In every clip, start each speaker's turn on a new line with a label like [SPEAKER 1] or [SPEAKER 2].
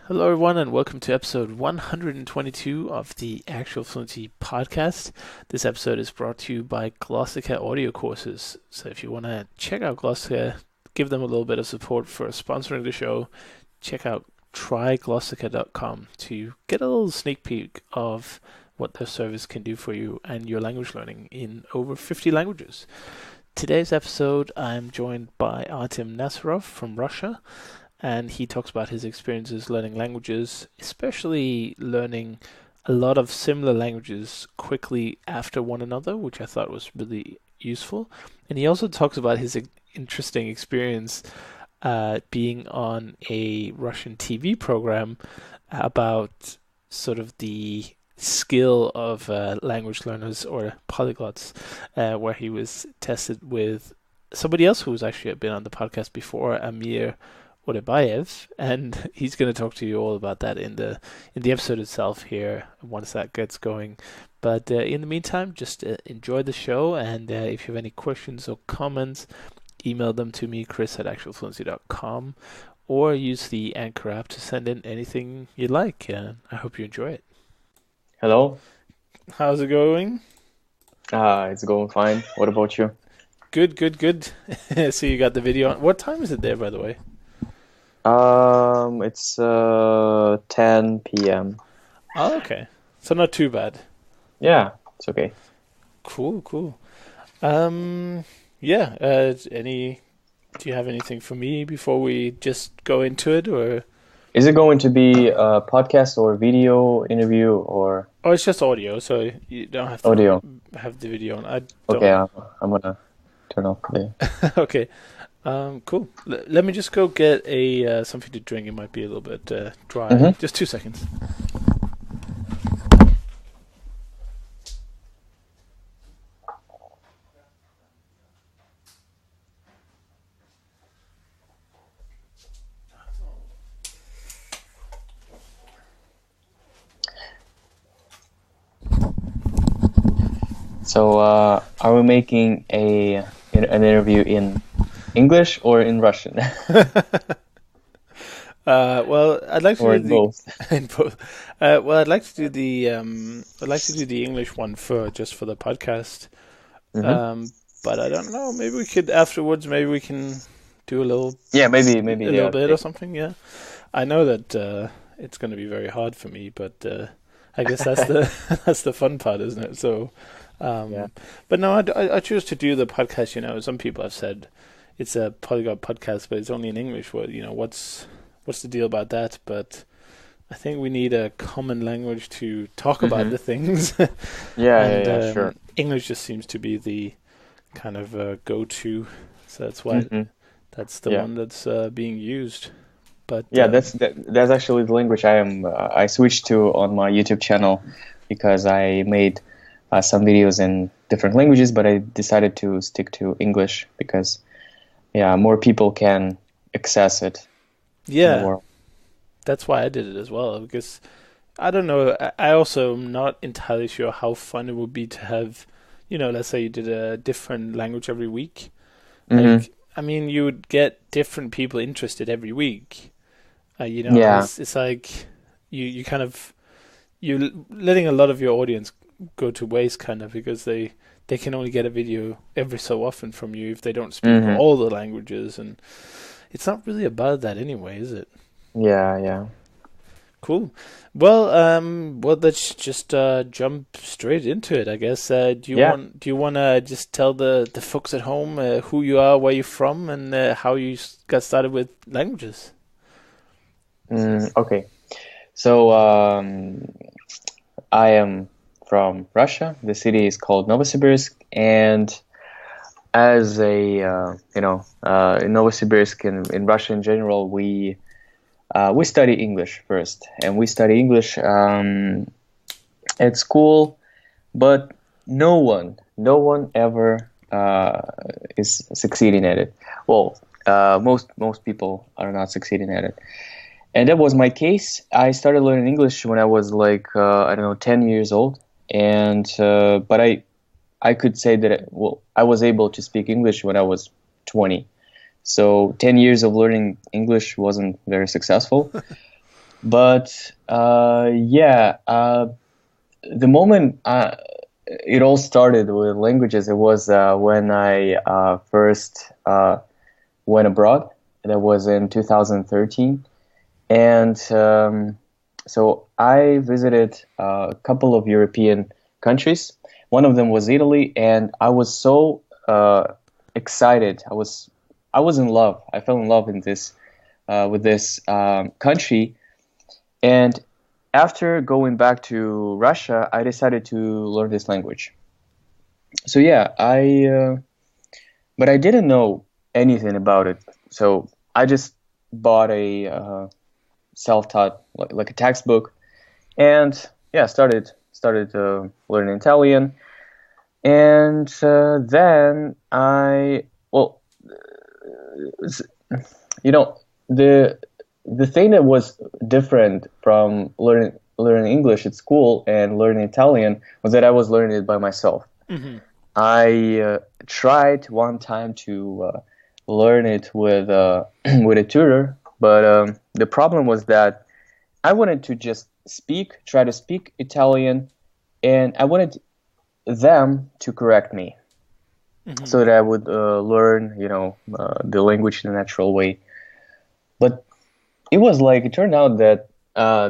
[SPEAKER 1] Hello, everyone, and welcome to episode 122 of the Actual Fluency podcast. This episode is brought to you by Glossika Audio Courses. So if you want to check out Glossika, give them a little bit of support for sponsoring the show, check out tryglossika.com to get a little sneak peek of what their service can do for you and your language learning in over 50 languages. Today's episode, I'm joined by Artem Nazarov from Russia. And he talks about his experiences learning languages, especially learning a lot of similar languages quickly after one another, which I thought was really useful. And he also talks about his interesting experience being on a Russian TV program about sort of the skill of language learners or polyglots, where he was tested with somebody else who was actually been on the podcast before, Amir Orebayev, and he's going to talk to you all about that in the episode itself here once that gets going. But in the meantime, just enjoy the show, and if you have any questions or comments, email them to me, chris@actualfluency.com, or use the Anchor app to send in anything you like. I hope you enjoy it.
[SPEAKER 2] Hello.
[SPEAKER 1] How's it going?
[SPEAKER 2] It's going fine. What about you?
[SPEAKER 1] Good. So you got the video on. What time is it there, by the way?
[SPEAKER 2] It's 10 p.m.
[SPEAKER 1] Oh, okay. So not too bad.
[SPEAKER 2] Yeah, it's okay.
[SPEAKER 1] Cool. Yeah. Do you have anything for me before we just go into it, or?
[SPEAKER 2] Is it going to be a podcast or video interview or?
[SPEAKER 1] Oh, it's just audio, so you don't have to
[SPEAKER 2] audio.
[SPEAKER 1] Have the video on. I don't.
[SPEAKER 2] Okay, I'm gonna turn off the.
[SPEAKER 1] Okay. Cool. Let me just go get a something to drink. It might be a little bit dry.
[SPEAKER 2] Mm-hmm.
[SPEAKER 1] Just 2 seconds.
[SPEAKER 2] So, are we making an interview in English or in Russian?
[SPEAKER 1] Well, I'd like to
[SPEAKER 2] or
[SPEAKER 1] do
[SPEAKER 2] both.
[SPEAKER 1] in both. Well, I'd like to do the English one just for the podcast.
[SPEAKER 2] Mm-hmm.
[SPEAKER 1] But I don't know. Maybe we could afterwards. Maybe we can do a little.
[SPEAKER 2] Yeah, maybe
[SPEAKER 1] a little bit or something. Yeah, I know that it's going to be very hard for me, but I guess that's the that's the fun part, isn't it? So.
[SPEAKER 2] Yeah.
[SPEAKER 1] But no, I choose to do the podcast. You know, some people have said it's a polyglot podcast, but it's only in English. Well, you know, what's the deal about that? But I think we need a common language to talk about the things.
[SPEAKER 2] Yeah, sure.
[SPEAKER 1] English just seems to be the kind of go-to, so that's why that's the one that's being used. But
[SPEAKER 2] yeah, that's actually the language I switched to on my YouTube channel because I made some videos in different languages, but I decided to stick to English because, more people can access it.
[SPEAKER 1] Yeah, that's why I did it as well, because I don't know, I also am not entirely sure how fun it would be to have, you know, let's say you did a different language every week. Like, I mean, you would get different people interested every week. You know, it's like you kind of, you're letting a lot of your audience go to waste, kind of, because they can only get a video every so often from you if they don't speak all the languages, and it's not really about that anyway, is it?
[SPEAKER 2] Yeah.
[SPEAKER 1] Cool. Well, let's just jump straight into it, I guess. Do you want to just tell the folks at home who you are, where you're from, and how you got started with languages?
[SPEAKER 2] Okay. So I am from Russia. The city is called Novosibirsk, and as a in Novosibirsk, in Russia in general, we study English first, and we study English at school, but no one ever is succeeding at it. Well, most people are not succeeding at it. And that was my case. I started learning English when I was 10 years old. And but I could say that I was able to speak English when I was 20. So 10 years of learning English wasn't very successful. But yeah, the moment it all started with languages, it was when I first went abroad. That was in 2013, and so I visited a couple of European countries. One of them was Italy, and I was so excited. I was in love. I fell in love in this with this country, and after going back to Russia, I decided to learn this language. So yeah, but I didn't know anything about it. So I just bought a self-taught like a textbook, and yeah, started learning Italian, and then s- you know, the thing that was different from learning English at school and learning Italian was that I was learning it by myself.
[SPEAKER 1] Hmm.
[SPEAKER 2] I tried one time to learn it with with a tutor, but the problem was that I wanted to just try to speak Italian, and I wanted them to correct me
[SPEAKER 1] Hmm.
[SPEAKER 2] so that I would learn, the language in a natural way. But it was like it turned out that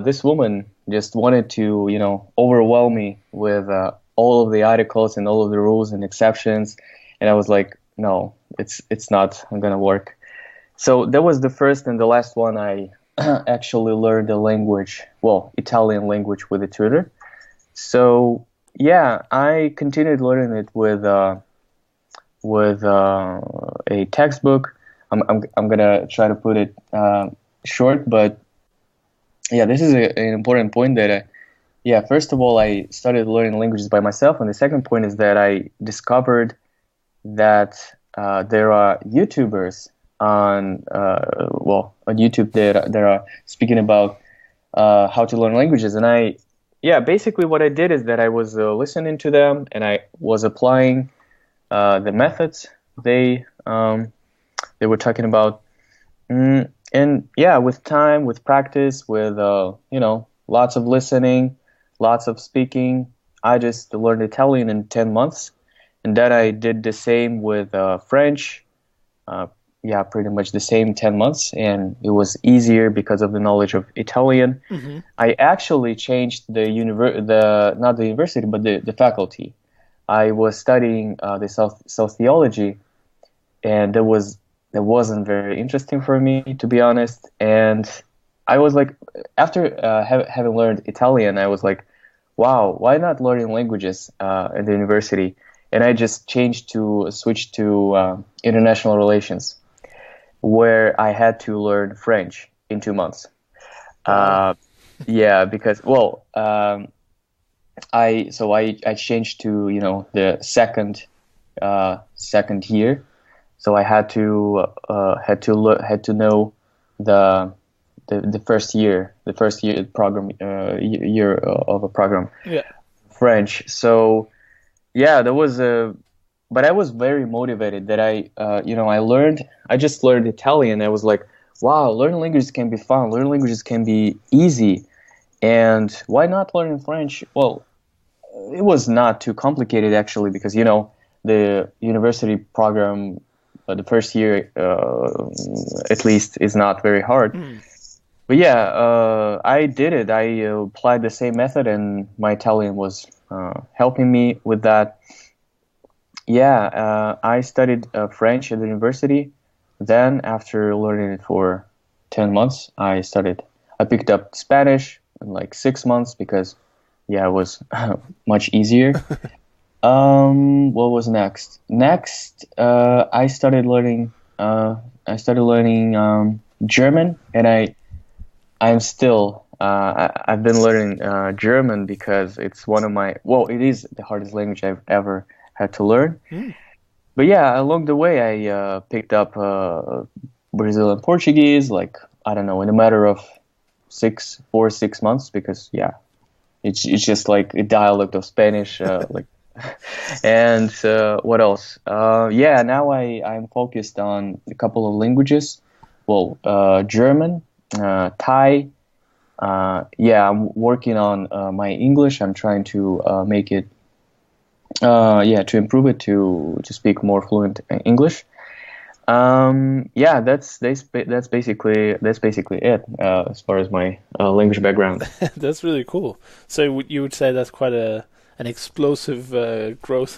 [SPEAKER 2] this woman just wanted to, overwhelm me with all of the articles and all of the rules and exceptions, and I was like, no, it's not gonna work. So that was the first and the last one I actually learned the language, well, Italian language with a tutor. So yeah, I continued learning it with a textbook. I'm gonna try to put it short, but yeah, this is an important point that yeah, first of all, I started learning languages by myself, and the second point is that I discovered that there are YouTubers on YouTube that are speaking about how to learn languages, and yeah, basically what I did is that I was listening to them and I was applying the methods they um, they were talking about. And yeah, with time, with practice, with lots of listening, lots of speaking, I just learned Italian in 10 months. And then I did the same with French. Uh, yeah, pretty much the same 10 months, and it was easier because of the knowledge of Italian.
[SPEAKER 1] Hmm.
[SPEAKER 2] I actually changed the not the university, but the faculty. I was studying the sociology, and that wasn't very interesting for me, to be honest. And I was like, after having learned Italian, I was like, wow, why not learning languages at the university? And I just switched to international relations, where I had to learn French in 2 months.
[SPEAKER 1] Wow.
[SPEAKER 2] Uh, yeah, because I changed to the second year, so I had to know the the first year program year of a program
[SPEAKER 1] Yeah.
[SPEAKER 2] French. So yeah, there was a but I was very motivated that I just learned Italian. I was like, wow, learning languages can be fun. Learning languages can be easy. And why not learn French? Well, it was not too complicated actually, because the university program, the first year at least, is not very hard.
[SPEAKER 1] Mm.
[SPEAKER 2] But yeah, I did it. I applied the same method, and my Italian was helping me with that. Yeah, I studied French at the university. Then, after learning it for 10 months, I picked up Spanish in like 6 months because, yeah, it was much easier. What was next? Next, I started learning German, and I've been learning German because it's it is the hardest language I've ever had to learn.
[SPEAKER 1] Mm.
[SPEAKER 2] But yeah, along the way, I picked up Brazilian Portuguese, like, I don't know, in a matter of 6 months, because yeah, it's just like a dialect of Spanish, like. And what else? Yeah, now I'm focused on a couple of languages. Well, German, Thai, yeah, I'm working on my English. I'm trying to make it, yeah, to improve it to speak more fluent English. Yeah, that's basically it as far as my language background.
[SPEAKER 1] That's really cool. So you would say that's quite an explosive growth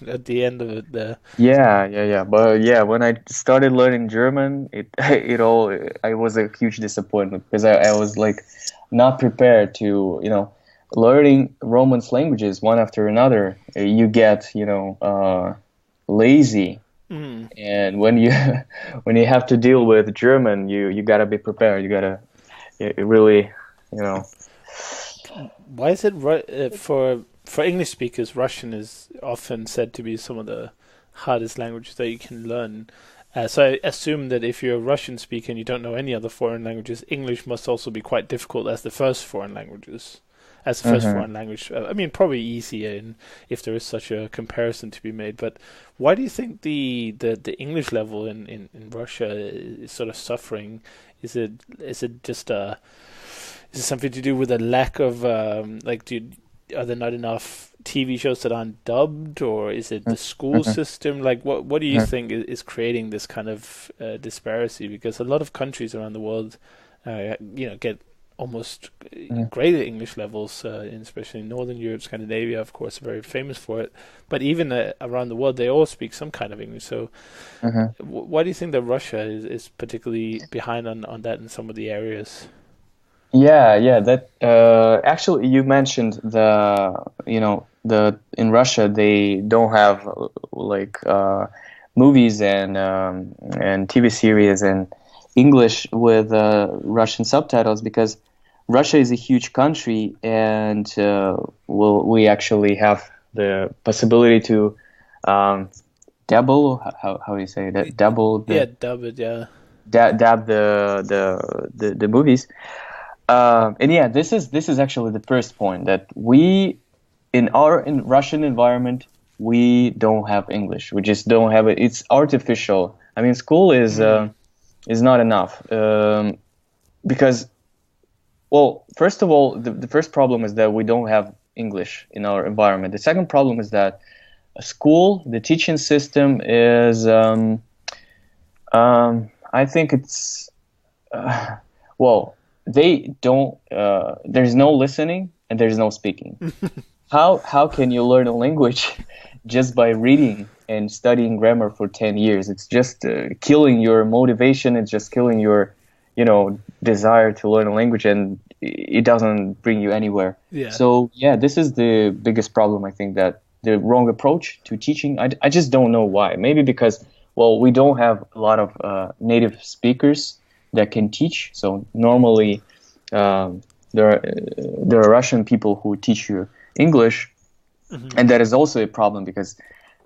[SPEAKER 1] at the end of it there.
[SPEAKER 2] Yeah. But yeah, when I started learning German, I was a huge disappointment because I was like not prepared to, learning Romance languages one after another. You get, lazy,
[SPEAKER 1] Mm.
[SPEAKER 2] and when you when you have to deal with German, you gotta be prepared. You gotta really, you know.
[SPEAKER 1] Why is it for English speakers, Russian is often said to be some of the hardest languages that you can learn. So I assume that if you're a Russian speaker and you don't know any other foreign languages, English must also be quite difficult as the first foreign languages. As the first
[SPEAKER 2] Mhm.
[SPEAKER 1] foreign language, I mean, probably easier if there is such a comparison to be made. But why do you think the English level in Russia is sort of suffering? Is it just is it something to do with a lack of are there not enough TV shows that aren't dubbed, or is it the school
[SPEAKER 2] Mhm.
[SPEAKER 1] system? Like, what do you
[SPEAKER 2] Mhm.
[SPEAKER 1] think is creating this kind of disparity? Because a lot of countries around the world, get almost
[SPEAKER 2] Mhm.
[SPEAKER 1] great at English levels, especially in Northern Europe, Scandinavia, of course, are very famous for it. But even around the world, they all speak some kind of English. So,
[SPEAKER 2] Mhm.
[SPEAKER 1] why do you think that Russia is particularly behind on that in some of the areas?
[SPEAKER 2] Yeah. That actually, you mentioned the in Russia they don't have like movies and TV series in English with Russian subtitles because Russia is a huge country and we actually have the possibility to um, double how do you say that double
[SPEAKER 1] Yeah,
[SPEAKER 2] the
[SPEAKER 1] dub it. Yeah.
[SPEAKER 2] dab the movies. And yeah, this is actually the first point that we in Russian environment we don't have English. We just don't have it. It's artificial. I mean, school
[SPEAKER 1] Mm.
[SPEAKER 2] is not enough because well, first of all, the first problem is that we don't have English in our environment. The second problem is that a school, the teaching system is I think it's well, they don't. There's no listening and there's no speaking. How can you learn a language just by reading and studying grammar for 10 years? It's just killing your motivation. It's just killing your, desire to learn a language, and it doesn't bring you anywhere.
[SPEAKER 1] Yeah.
[SPEAKER 2] So yeah, this is the biggest problem. I think that the wrong approach to teaching. I just don't know why. Maybe because well, we don't have a lot of native speakers that can teach. So normally, um, there are Russian people who teach you English,
[SPEAKER 1] Hmm.
[SPEAKER 2] and that is also a problem because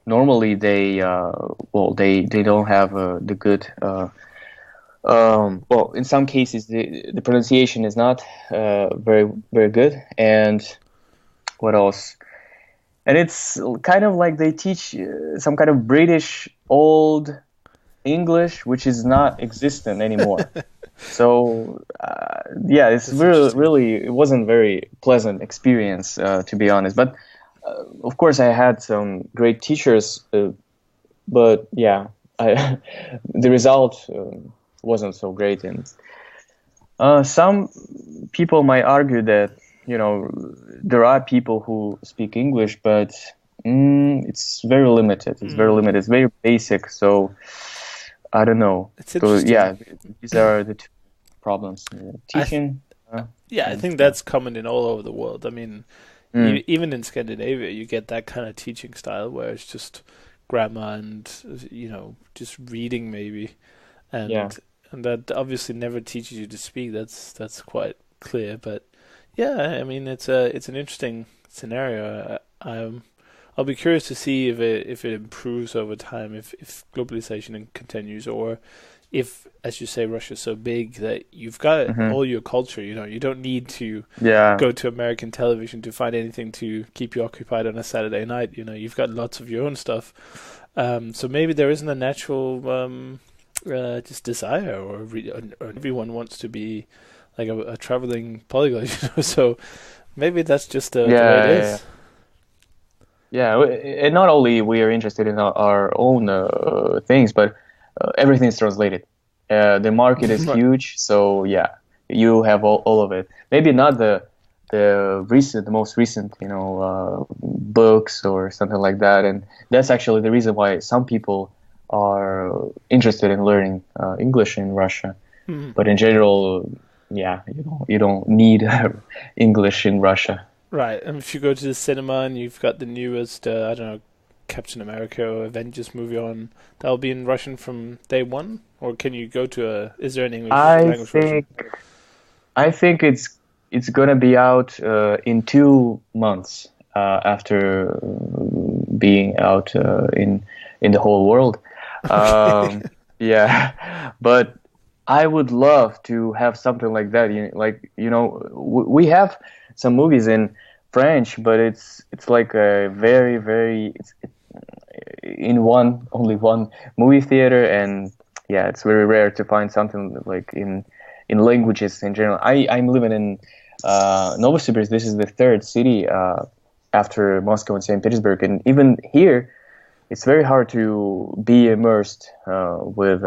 [SPEAKER 2] normally they don't have the good well, in some cases the pronunciation is not very good, and what else, and it's kind of like they teach some kind of British old English which is not existent anymore. So yeah, it's
[SPEAKER 1] That's interesting.
[SPEAKER 2] really it wasn't very pleasant experience to be honest. But of course, I had some great teachers, but yeah, the result wasn't so great. And some people might argue that there are people who speak English, but it's very limited. It's very
[SPEAKER 1] Mm.
[SPEAKER 2] limited. It's very basic. So I don't know.
[SPEAKER 1] It's
[SPEAKER 2] So
[SPEAKER 1] interesting.
[SPEAKER 2] yeah, these are the two problems:
[SPEAKER 1] I th-
[SPEAKER 2] teaching
[SPEAKER 1] yeah, I
[SPEAKER 2] and
[SPEAKER 1] think that's common in all over the world. I mean,
[SPEAKER 2] mm,
[SPEAKER 1] even in Scandinavia, you get that kind of teaching style where it's just grammar and just reading maybe,
[SPEAKER 2] yeah.
[SPEAKER 1] and that obviously never teaches you to speak. That's quite clear. But yeah, I mean, it's an interesting scenario. I'll be curious to see if it improves over time, if globalization continues, or if, as you say, Russia's so big that you've got
[SPEAKER 2] Hmm.
[SPEAKER 1] all your culture. You don't need to
[SPEAKER 2] Yeah.
[SPEAKER 1] go to American television to find anything to keep you occupied on a Saturday night. You've got lots of your own stuff. So maybe there isn't a natural just desire, or everyone wants to be like a traveling polyglot. So maybe that's just
[SPEAKER 2] Yeah,
[SPEAKER 1] the way it
[SPEAKER 2] yeah, yeah.
[SPEAKER 1] is.
[SPEAKER 2] Yeah, and not only we are interested in our own things, but everything is translated. The market is
[SPEAKER 1] Right.
[SPEAKER 2] huge, so yeah, you have all of it. Maybe not the most recent, books or something like that. And that's actually the reason why some people are interested in learning English in Russia.
[SPEAKER 1] Mhm.
[SPEAKER 2] But in general, yeah, you don't need English in Russia.
[SPEAKER 1] Right. And if you go to the cinema and you've got the newest, I don't know, Captain America or Avengers movie on, that'll be in Russian from day one? Or can you go to a, is there an English
[SPEAKER 2] I
[SPEAKER 1] language version?
[SPEAKER 2] think I think it's gonna be out in 2 months after being out in the whole world.
[SPEAKER 1] Okay.
[SPEAKER 2] Yeah, but I would love to have something like that. We have some movies in French, but it's like a very in only one movie theater, and yeah, it's very rare to find something like in languages in general. I'm living in Novosibirsk. This is the third city after Moscow and St. Petersburg, and even here, it's very hard to be immersed with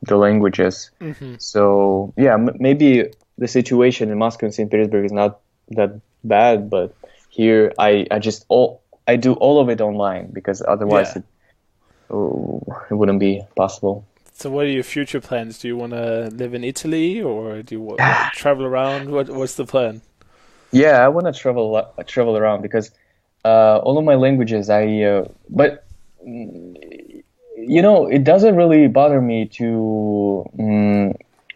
[SPEAKER 2] the languages.
[SPEAKER 1] hmm
[SPEAKER 2] So yeah, maybe the situation in Moscow and St. Petersburg is not that bad, but here I do all of it online because otherwise
[SPEAKER 1] Yeah.
[SPEAKER 2] it wouldn't be possible.
[SPEAKER 1] So what are your future plans? Do you want to live in Italy or do you travel around? What's the plan?
[SPEAKER 2] Yeah, I want to travel around because all of my languages but it doesn't really bother me to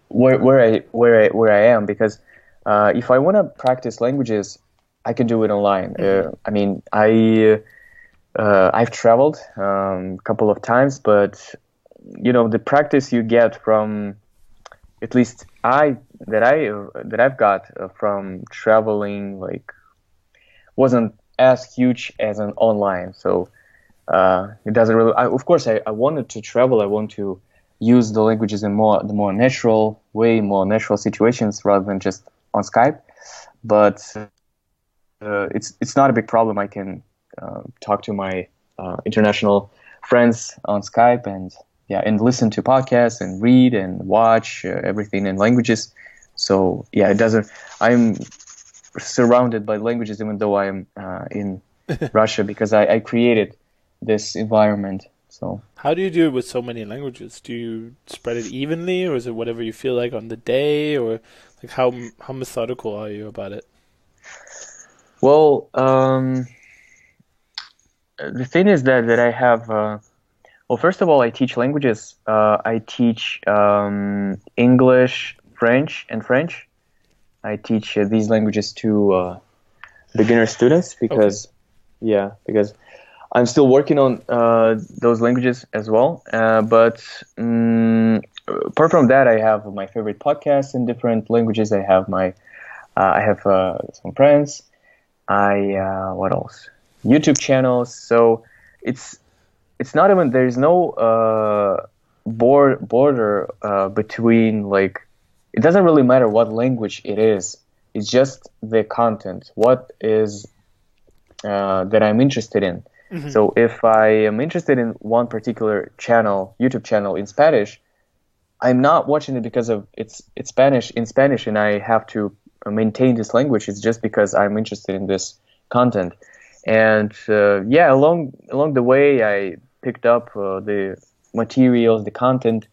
[SPEAKER 2] where I am because if I want to practice languages, I can do it online.
[SPEAKER 1] hmm
[SPEAKER 2] I mean, I've traveled a couple of times, but the practice you get from at least that I've got from traveling like wasn't as huge as an online. So it doesn't really. Of course, I wanted to travel. I want to use the languages in the more natural way, more natural situations rather than just on Skype. But it's not a big problem. I can talk to my international friends on Skype and yeah, and listen to podcasts and read and watch everything in languages. So yeah, it doesn't. I'm surrounded by languages, even though I'm in Russia because I created this environment. So
[SPEAKER 1] How do you do it with so many languages? Do you spread it evenly, or is it whatever you feel like on the day, or like how methodical are you about it?
[SPEAKER 2] well, the thing is that I have. Well, first of all, I teach languages. I teach English, French, and French. I teach these languages to beginner students
[SPEAKER 1] Okay.
[SPEAKER 2] because I'm still working on those languages as well. But apart from that, I have my favorite podcasts in different languages. I have some friends. What else? YouTube channels. So it's it's not even there's no border between like it doesn't really matter what language it is. It's just the content. What is that I'm interested in.
[SPEAKER 1] hmm
[SPEAKER 2] So if I am interested in one particular channel, YouTube channel in Spanish, I'm not watching it because of it's Spanish in Spanish, and I have to maintain this language. It's just because I'm interested in this content, and yeah, along the way, I picked up the materials, the content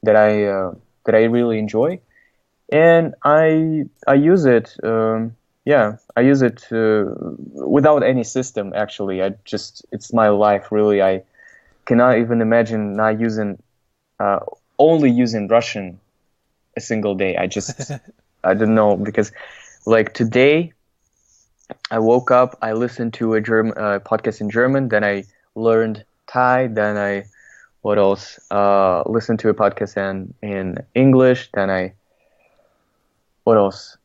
[SPEAKER 2] that I really enjoy, and I use it. Yeah, I use it without any system. Actually, it's my life. Really, I cannot even imagine not using uh, only using Russian a single day. I don't know because like today I woke up, I listened to a German podcast in German, then I learned Thai, then I what else? Listened to a podcast in English, then I what else?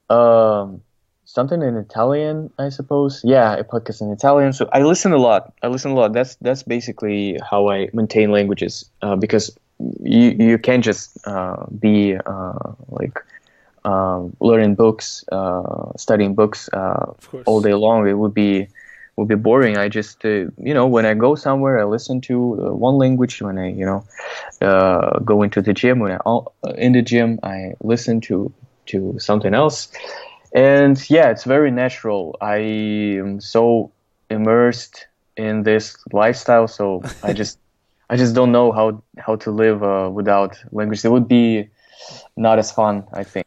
[SPEAKER 2] Something in Italian, I suppose. Yeah, a podcast in Italian. So I listen a lot. That's basically how I maintain languages because you can't just be like learning books, studying books
[SPEAKER 1] Of
[SPEAKER 2] all
[SPEAKER 1] course.
[SPEAKER 2] day long. It would be boring. I just when I go somewhere, I listen to one language. When I go into the gym, in the gym, I listen to something else. And yeah, it's very natural. I am so immersed in this lifestyle, so I just don't know how to live without language. It would be not as fun, I think.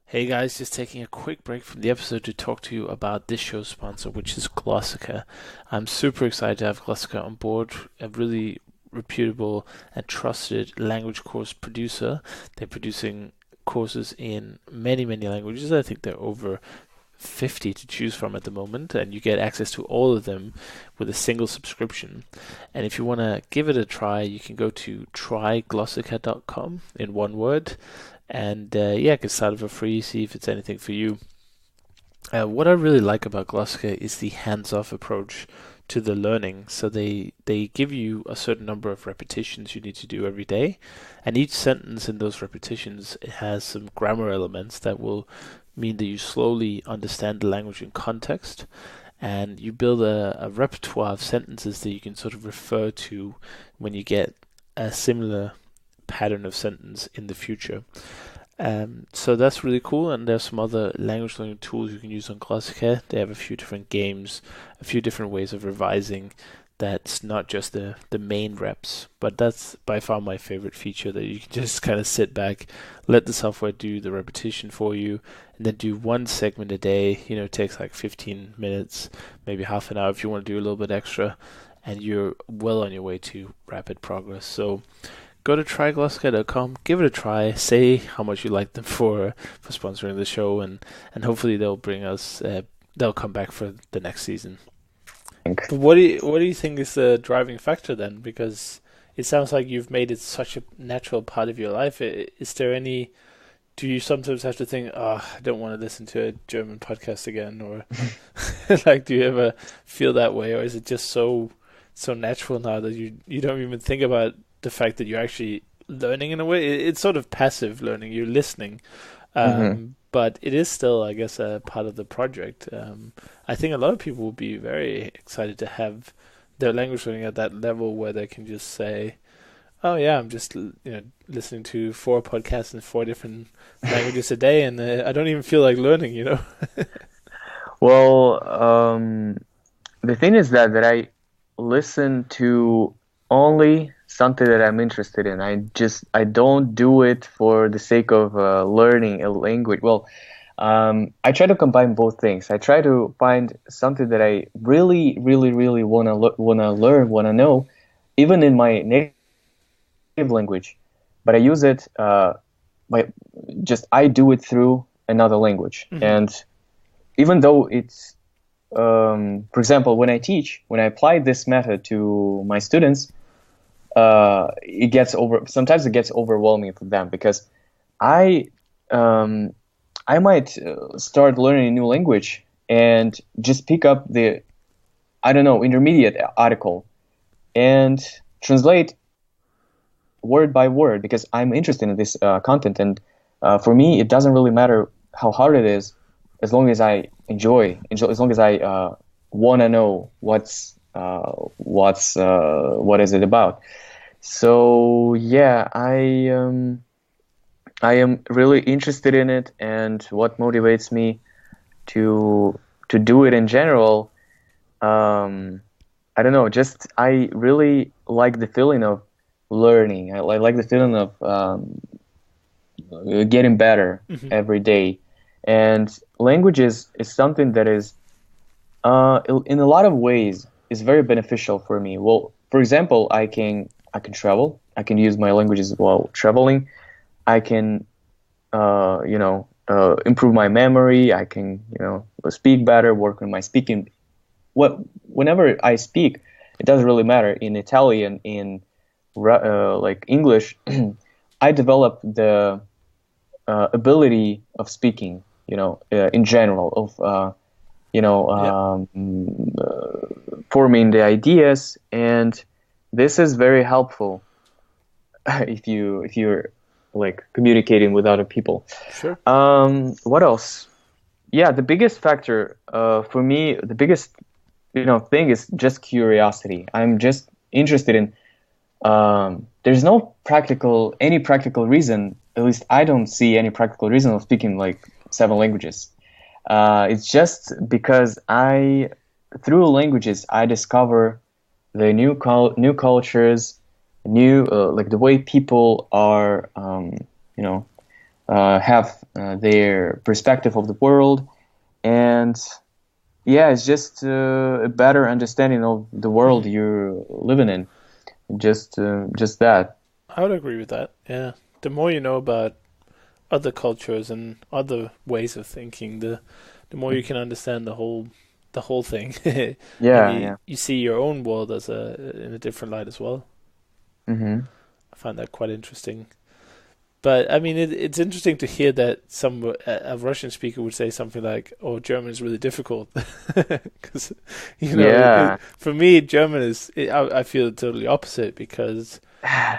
[SPEAKER 1] Hey guys, just taking a quick break from the episode to talk to you about this show's sponsor, which is Glossica. I'm super excited to have Glossica on board, a really reputable and trusted language course producer. They're producing courses in many, many languages. I think there are over 50 to choose from at the moment, and you get access to all of them with a single subscription. And if you want to give it a try, you can go to tryglossica.com in one word, and yeah, get started for free, see if it's anything for you. What I really like about Glossica is the hands-off approach to the learning. So they give you a certain number of repetitions you need to do every day, and each sentence in those repetitions has some grammar elements that will mean that you slowly understand the language in context, and you build a repertoire of sentences that you can sort of refer to when you get a similar pattern of sentence in the future. So that's really cool, and there's some other language learning tools you can use on Glossica. They have a few different games, a few different ways of revising. That's not just the main reps, but that's by far my favorite feature, that you can just kind of sit back, let the software do the repetition for you, and then do one segment a day. It takes like 15 minutes, maybe half an hour if you want to do a little bit extra, and you're well on your way to rapid progress. So go to tryglossica.com, give it a try, say how much you like them for sponsoring the show, and hopefully they'll come back for the next season. But what do you think is the driving factor then? Because it sounds like you've made it such a natural part of your life. Is there any? Do you sometimes have to think, oh, I don't want to listen to a German podcast again, or like, do you ever feel that way, or is it just so natural now that you don't even think about the fact that you're actually learning in a way? It's sort of passive learning. You're listening,
[SPEAKER 2] Hmm.
[SPEAKER 1] but it is still, I guess, a part of the project. I think a lot of people will be very excited to have their language learning at that level where they can just say, "Oh yeah, I'm just listening to 4 podcasts in 4 different languages a day, and I don't even feel like learning."
[SPEAKER 2] Well, the thing is that I listen to only something that I'm interested in. I don't do it for the sake of learning a language. Well, I try to combine both things. I try to find something that I really, really, really wanna learn, wanna know, even in my native language. But I use it by just I do it through another language.
[SPEAKER 1] Hmm.
[SPEAKER 2] And even though it's for example, when I apply this method to my students, sometimes it gets overwhelming for them because I um, I might start learning a new language and just pick up the, I don't know, intermediate article and translate word by word because I'm interested in this content. And for me, it doesn't really matter how hard it is, as long as I enjoy, as long as I want to know what is it about. So yeah, I am really interested in it, and what motivates me to do it in general. Um, I don't know, just I really like the feeling of learning. I like the feeling of getting better
[SPEAKER 1] Hmm.
[SPEAKER 2] every day. And languages is something that is, in a lot of ways, is very beneficial for me. Well, for example, I can travel. I can use my languages while traveling. I can, improve my memory. I can, speak better, work on my speaking. Whenever I speak, it doesn't really matter. In Italian, in like English, I develop the ability of speaking, in general, of you know,
[SPEAKER 1] Yeah.
[SPEAKER 2] forming the ideas, and this is very helpful if you're like communicating with other people.
[SPEAKER 1] Sure.
[SPEAKER 2] What else? Yeah, the biggest factor for me, the biggest thing is just curiosity. I'm just interested in. There's no any practical reason. At least I don't see any practical reason of speaking like 7 languages. It's just because through languages, I discover the new cultures, like the way people are, have their perspective of the world, and yeah, it's just a better understanding of the world you're living in. Just that.
[SPEAKER 1] I would agree with that. Yeah. The more you know about other cultures and other ways of thinking, the more you can understand the whole thing.
[SPEAKER 2] Yeah,
[SPEAKER 1] And
[SPEAKER 2] yeah.
[SPEAKER 1] you see your own world in a different light as well.
[SPEAKER 2] Mm-hmm.
[SPEAKER 1] I find that quite interesting. But I mean, it's interesting to hear that a Russian speaker would say something like, "Oh, German is really difficult," because
[SPEAKER 2] Yeah.
[SPEAKER 1] for me, German I feel totally opposite, because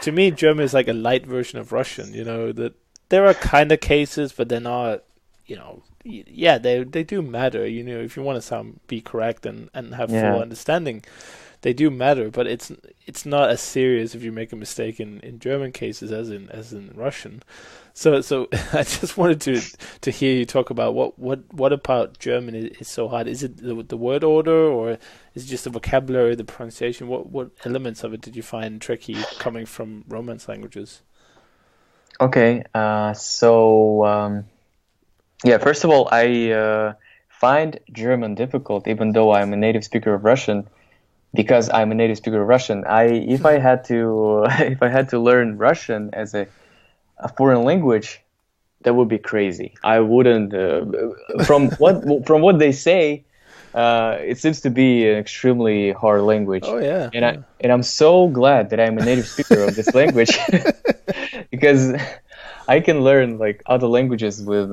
[SPEAKER 1] to me, German is like a light version of Russian. That there are kind of cases, but they're not. Yeah, they do matter. If you want to be correct and have full
[SPEAKER 2] Yeah.
[SPEAKER 1] understanding, they do matter, but it's not as serious if you make a mistake in German cases as in Russian. So I just wanted to hear you talk about what about German is so hard. Is it the word order, or is it just the vocabulary, the pronunciation? What elements of it did you find tricky coming from Romance languages?
[SPEAKER 2] Okay. Yeah. First of all, I find German difficult, even though I'm a native speaker of Russian. Because I'm a native speaker of Russian, if I had to if I had to learn Russian as a foreign language, that would be crazy. I wouldn't. From what they say, it seems to be an extremely hard language,
[SPEAKER 1] Oh yeah,
[SPEAKER 2] and
[SPEAKER 1] yeah.
[SPEAKER 2] I'm so glad that I'm a native speaker of this language because I can learn like other languages with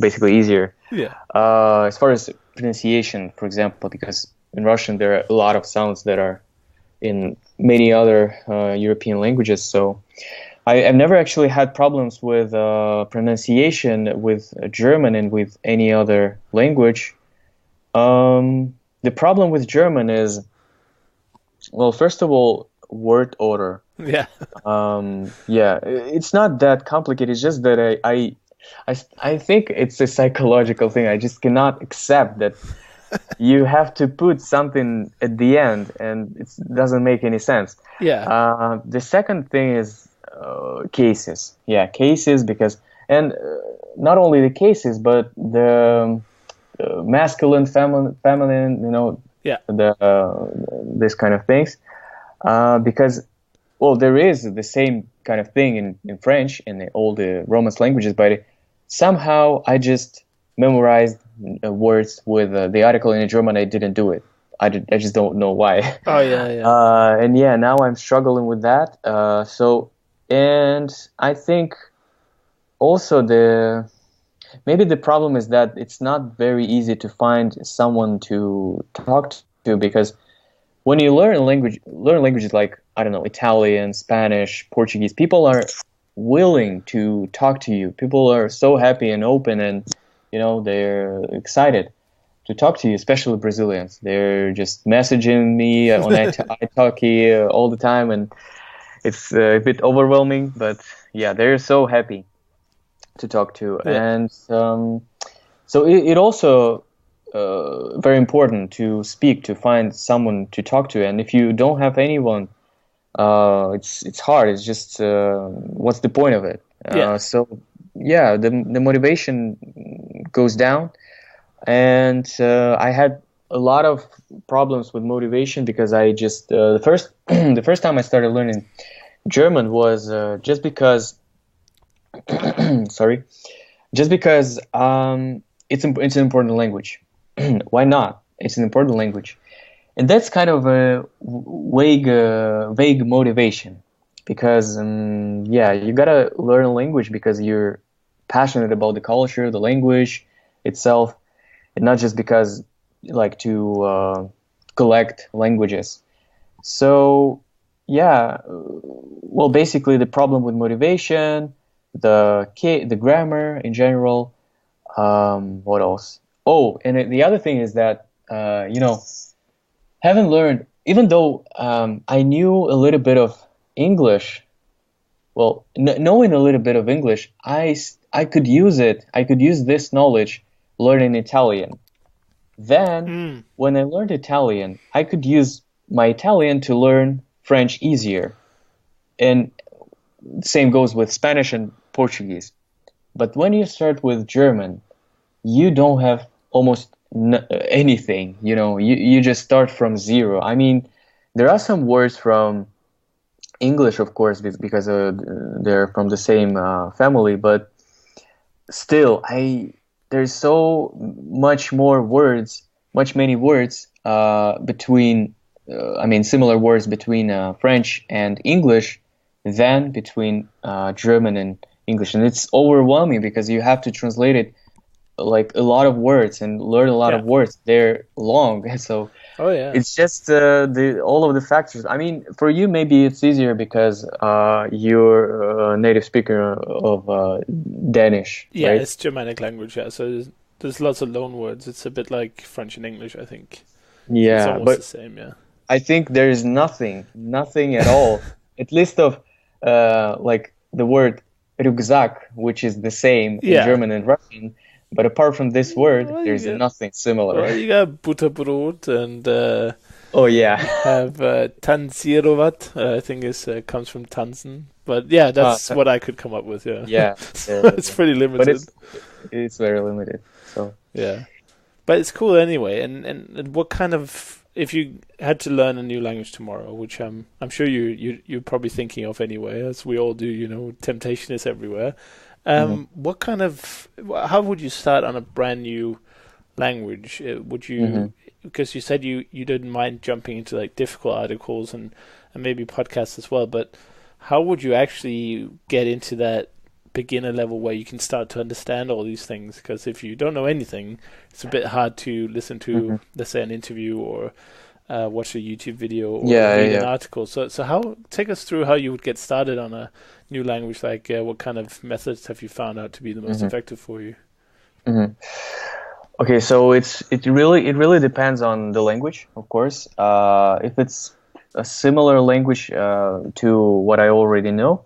[SPEAKER 2] basically easier.
[SPEAKER 1] Yeah.
[SPEAKER 2] As far as pronunciation, for example, because in Russian there are a lot of sounds that are in many other European languages. So I've never actually had problems with pronunciation with German and with any other language. The problem with German is, well, first of all, word order.
[SPEAKER 1] Yeah.
[SPEAKER 2] Yeah, it's not that complicated. It's just that I think it's a psychological thing. I just cannot accept that you have to put something at the end, and it doesn't make any sense.
[SPEAKER 1] Yeah.
[SPEAKER 2] The second thing is cases. Yeah, cases, because and not only the cases, but the masculine, feminine.
[SPEAKER 1] Yeah.
[SPEAKER 2] This kind of things. Because, well, there is the same kind of thing in French and all the Romance languages, but somehow I just memorized words with the article in German. I didn't do it. I just don't know why.
[SPEAKER 1] Oh yeah, yeah.
[SPEAKER 2] And yeah, now I'm struggling with that. And I think also maybe the problem is that it's not very easy to find someone to talk to, because when you learn languages like, I don't know, Italian, Spanish, Portuguese, people are willing to talk to you. People are so happy and open, and they're excited to talk to you, especially Brazilians. They're just messaging me on italki all the time, and it's a bit overwhelming, but yeah, they're so happy to talk to.
[SPEAKER 1] Yeah.
[SPEAKER 2] And so it also very important to find someone to talk to. And if you don't have anyone, it's hard. It's just what's the point of it?
[SPEAKER 1] Yeah.
[SPEAKER 2] So yeah, the motivation goes down, and I had a lot of problems with motivation because I just the first time I started learning German was just because sorry, just because it's an important language. Why not? It's an important language, and that's kind of a vague motivation, because yeah, you gotta learn a language because you're passionate about the culture, the language itself, and not just because you like to collect languages. So yeah, well, basically the problem with motivation, the grammar in general. What else? Oh, and the other thing is that haven't learned, even though I knew a little bit of English. Well, knowing a little bit of English, I could use it. I could use this knowledge learning Italian. Then,
[SPEAKER 1] Mm.
[SPEAKER 2] when I learned Italian, I could use my Italian to learn French easier. And same goes with Spanish and Portuguese. But when you start with German, you don't have almost anything. You just start from zero. I mean, there are some words from English, of course, because they're from the same family, but still, there's so much more words, many words between, I mean, similar words between French and English than between German and English, and it's overwhelming because you have to translate it like a lot of words and learn a lot
[SPEAKER 1] Yeah.
[SPEAKER 2] of words. They're long, so
[SPEAKER 1] Oh yeah.
[SPEAKER 2] it's just the all of the factors. I mean, for you maybe it's easier because you're a native speaker of Danish,
[SPEAKER 1] Yeah,
[SPEAKER 2] right?
[SPEAKER 1] it's Germanic language, yeah. So there's lots of loan words. It's a bit like French and English, I think. So it's
[SPEAKER 2] Yeah,
[SPEAKER 1] almost the
[SPEAKER 2] but
[SPEAKER 1] same, yeah.
[SPEAKER 2] I think there is nothing at all, at least of like the word rucksack, which is the same in
[SPEAKER 1] Yeah.
[SPEAKER 2] German and Russian. But apart from this word,
[SPEAKER 1] Well,
[SPEAKER 2] there's nothing similar.
[SPEAKER 1] you got Butterbrot and
[SPEAKER 2] Oh yeah.
[SPEAKER 1] you have Tansirovat, I think is comes from Tanzen. But yeah, that's what I could come up with, yeah.
[SPEAKER 2] Yeah,
[SPEAKER 1] So
[SPEAKER 2] yeah,
[SPEAKER 1] it's
[SPEAKER 2] yeah.
[SPEAKER 1] pretty
[SPEAKER 2] But
[SPEAKER 1] limited.
[SPEAKER 2] it's very limited. So
[SPEAKER 1] Yeah. But it's cool anyway. And what kind of, if you had to learn a new language tomorrow, which I'm sure you're probably thinking of anyway, as we all do, temptation is everywhere.
[SPEAKER 2] mhm,
[SPEAKER 1] What kind of, how would you start on a brand new language? Would
[SPEAKER 2] mhm,
[SPEAKER 1] you, because you said you didn't mind jumping into like difficult articles and maybe podcasts as well, but how would you actually get into that beginner level where you can start to understand all these things? Because if you don't know anything, it's a bit hard to listen to,
[SPEAKER 2] mhm.
[SPEAKER 1] let's say, an interview or watch a YouTube video or
[SPEAKER 2] Yeah,
[SPEAKER 1] read
[SPEAKER 2] yeah,
[SPEAKER 1] an
[SPEAKER 2] yeah.
[SPEAKER 1] article. So how, take us through how you would get started on a new language, like what kind of methods have you found out to be the most
[SPEAKER 2] Mhm,
[SPEAKER 1] effective for you?
[SPEAKER 2] mhm. Okay, so it really depends on the language, of course. If it's a similar language to what I already know,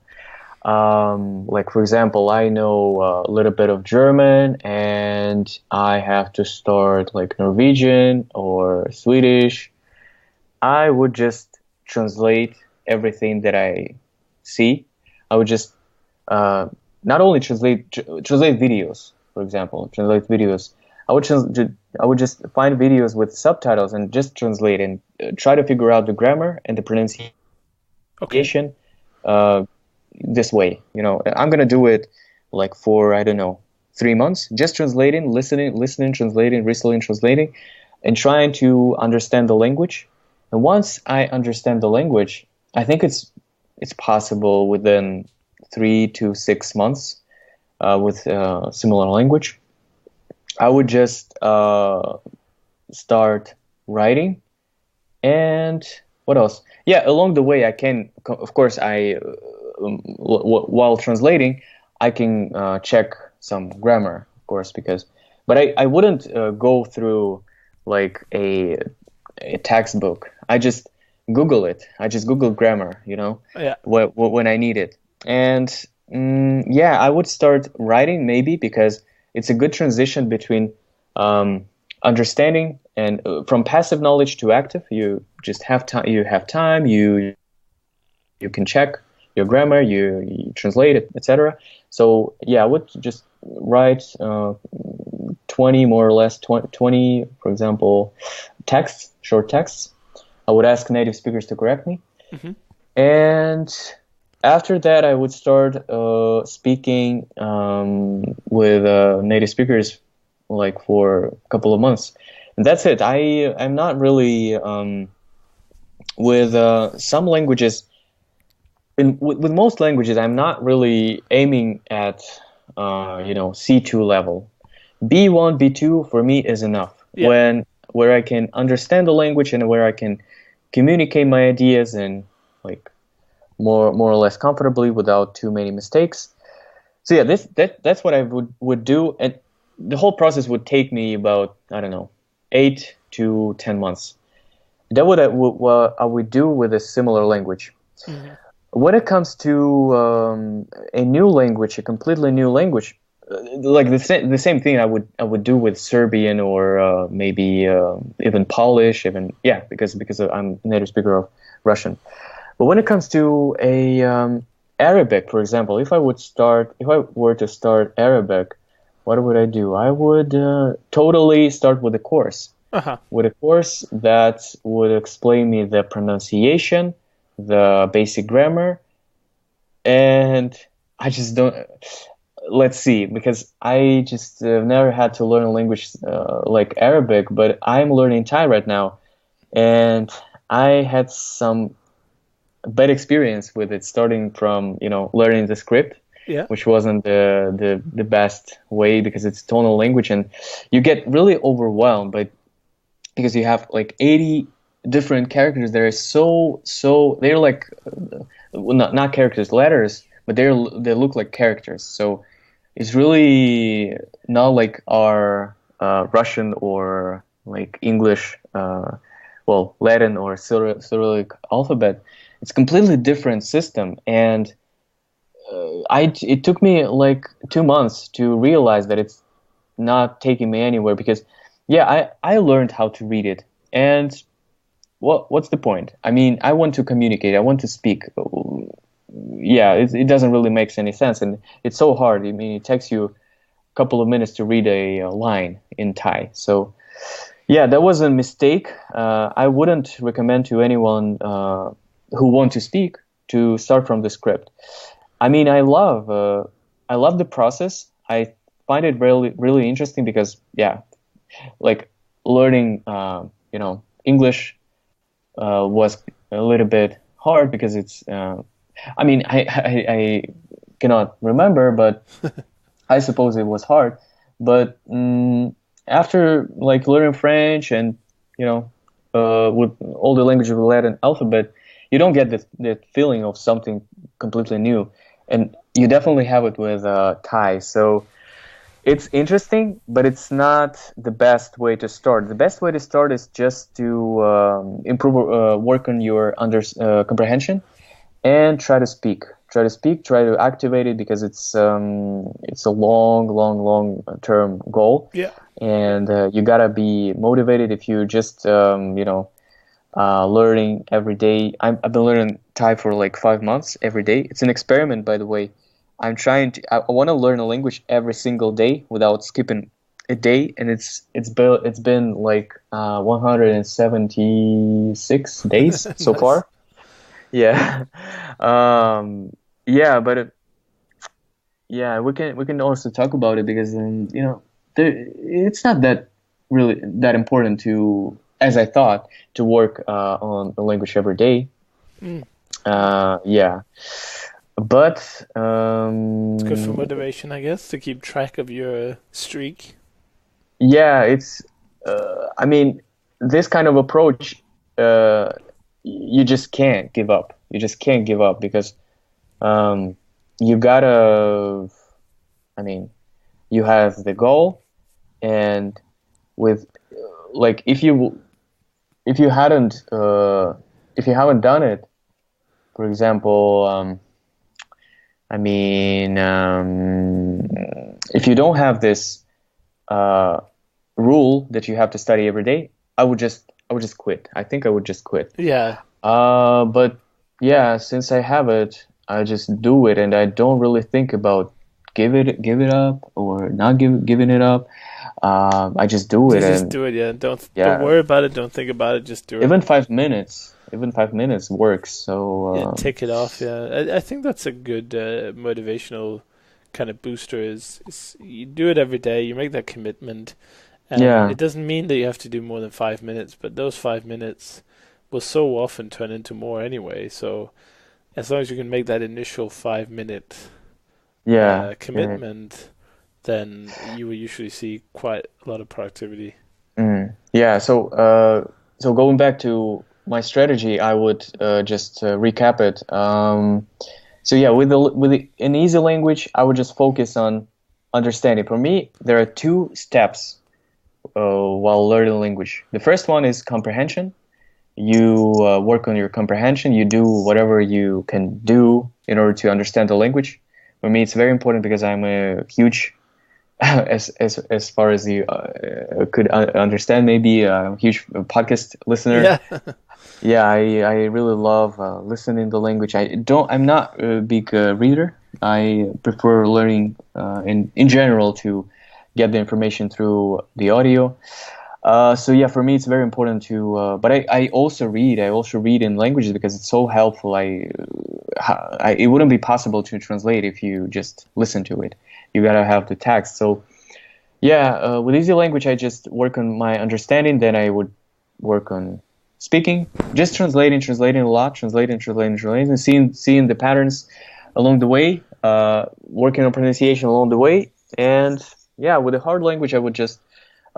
[SPEAKER 2] like for example, I know a little bit of German, and I have to start like Norwegian or Swedish. I would just translate everything that I see. I would just uh, not only translate videos, for example, translate videos. I would I would just find videos with subtitles and just translate and try to figure out the grammar and the
[SPEAKER 1] Okay.
[SPEAKER 2] pronunciation uh, this way. I'm gonna do it like for I don't know 3 months, just translating, listening, translating, listening, translating, and trying to understand the language. And once I understand the language, I think it's possible within 3 to 6 months with similar language. I would just start writing, and what else? Yeah, along the way, I can, of course, while translating, I can check some grammar, of course, but I wouldn't go through like a textbook. I just Google it. I just Google grammar,
[SPEAKER 1] Yeah.
[SPEAKER 2] when I need it. And yeah, I would start writing maybe because it's a good transition between um, understanding and from passive knowledge to active. You just have time. You have time. You can check your grammar. You translate it, etc. So yeah, I would just write 20 more or less 20, for example, texts, short texts. I would ask native speakers to correct me,
[SPEAKER 1] Hmm.
[SPEAKER 2] and after that, I would start speaking with native speakers like for a couple of months, and that's it. I'm not really with some languages. With most languages, I'm not really aiming at C2 level. B1, B2 for me is enough.
[SPEAKER 1] Yeah.
[SPEAKER 2] Where I can understand the language and where I can communicate my ideas and like more or less comfortably without too many mistakes. So yeah, that's what I would do, and the whole process would take me about, I don't know, 8 to 10 months. That what I would do with a similar language.
[SPEAKER 1] Hmm.
[SPEAKER 2] When it comes to a new language, a completely new language, like the same thing I would do with Serbian or maybe even Polish, even yeah, because I'm a native speaker of Russian. But when it comes to a Arabic, for example, if I were to start Arabic, what would I do? I would totally start with a course,
[SPEAKER 1] Uh-huh.
[SPEAKER 2] that would explain me the pronunciation, the basic grammar, and I just don't. Let's see, because I just never had to learn a language like Arabic, but I'm learning Thai right now, and I had some bad experience with it, starting from learning the script,
[SPEAKER 1] Yeah.
[SPEAKER 2] which wasn't the best way because it's tonal language, and you get really overwhelmed by because you have like 80 different characters that are so they're like well, not characters, letters, but they look like characters. So it's really not like our Russian or like English, well, Latin or Cyrillic alphabet. It's a completely different system, and it took me like 2 months to realize that it's not taking me anywhere because yeah, I learned how to read it, and what's the point? I mean, I want to communicate, I want to speak. Yeah, it doesn't really make any sense, and it's so hard. I mean, it takes you a couple of minutes to read a line in Thai. So yeah, that was a mistake. I wouldn't recommend to anyone who want to speak to start from the script. I mean, I love the process. I find it really really interesting because yeah, like learning English was a little bit hard because it's I mean I cannot remember, but I suppose it was hard. But after like learning French and with all the languages of the Latin alphabet, you don't get the feeling of something completely new, and you definitely have it with Thai. So it's interesting, but it's not the best way to start. The best way to start is just to improve, work on your comprehension, and try to speak. Try to speak. Try to activate it because it's a long term goal,
[SPEAKER 1] Yeah.
[SPEAKER 2] and you gotta be motivated. If you just learning every day. I've been learning Thai for like 5 months every day. It's an experiment, by the way. I want to learn a language every single day without skipping a day, and it's been like 176 days so
[SPEAKER 1] Nice.
[SPEAKER 2] far. Yeah, yeah, but yeah, we can also talk about it because it's not that really that important to, as I thought, to work on a language every day.
[SPEAKER 1] Mm.
[SPEAKER 2] Yeah, but
[SPEAKER 1] It's good for motivation, I guess, to keep track of your streak.
[SPEAKER 2] yeah, it's. I mean, this kind of approach, uh, you just can't give up. You just can't give up because um, you gotta. I mean, you have the goal, and with like if you hadn't if you haven't done it, for example, I mean, if you don't have this uh, rule that you have to study every day, I would just quit. I think I would just quit.
[SPEAKER 1] Yeah.
[SPEAKER 2] But yeah, since I have it, I just do it, and I don't really think about give it up or not giving it up. I just do it,
[SPEAKER 1] Just
[SPEAKER 2] and
[SPEAKER 1] do it, yeah. Don't
[SPEAKER 2] yeah,
[SPEAKER 1] worry about it. Don't think about it. Just do it.
[SPEAKER 2] even 5 minutes works.
[SPEAKER 1] Yeah,
[SPEAKER 2] So
[SPEAKER 1] take it off. Yeah, I think that's a good motivational kind of booster. Is you do it every day. You make that commitment, and
[SPEAKER 2] yeah,
[SPEAKER 1] it doesn't mean that you have to do more than 5 minutes. But those 5 minutes will so often turn into more anyway. So as long as you can make that initial 5 minute
[SPEAKER 2] yeah, yeah.
[SPEAKER 1] commitment, then you will usually see quite a lot of productivity.
[SPEAKER 2] Yeah. So going back to my strategy, I would just recap it. So yeah, an easy language, I would just focus on understanding. For me, there are two steps while learning language. The first one is comprehension. You work on your comprehension. You do whatever you can do in order to understand the language. For me, it's very important because I'm a huge, as far as you could understand, maybe a huge podcast listener.
[SPEAKER 1] Yeah.
[SPEAKER 2] Yeah, I really love listening the language. I'm not a big reader. I prefer learning in general to get the information through the audio. So yeah, for me it's very important to. But I also read. I also read in languages because it's so helpful. It wouldn't be possible to translate if you just listen to it. You gotta have the text. So yeah, with easy language, I just work on my understanding. Then I would work on speaking, just translating a lot, translating, seeing the patterns along the way, working on pronunciation along the way, and yeah, with a hard language, I would just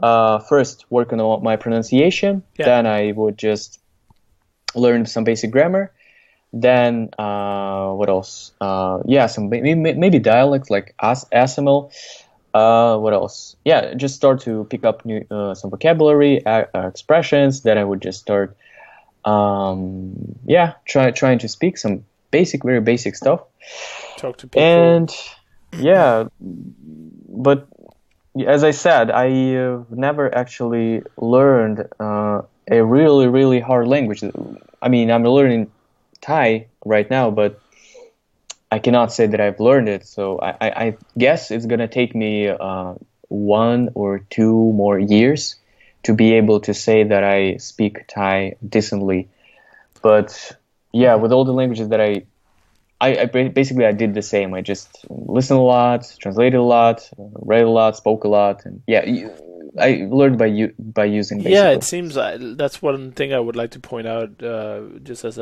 [SPEAKER 2] first work on my pronunciation.
[SPEAKER 1] Yeah.
[SPEAKER 2] Then I would just learn some basic grammar. Then what else? Yeah, some maybe dialects like ASML. What else? Yeah, just start to pick up new some vocabulary, expressions. Then I would just start, trying to speak some very basic stuff.
[SPEAKER 1] Talk to people.
[SPEAKER 2] And yeah, but as I said, I never actually learned a really, really hard language. I mean, I'm learning Thai right now, but I cannot say that I've learned it. So I guess it's going to take me 1 or 2 more years to be able to say that I speak Thai decently. But yeah, with all the languages that I basically I did the same. I just listened a lot, translated a lot, read a lot, spoke a lot, and yeah, I learned by using. Basically.
[SPEAKER 1] Yeah, it seems that's one thing I would like to point out, just as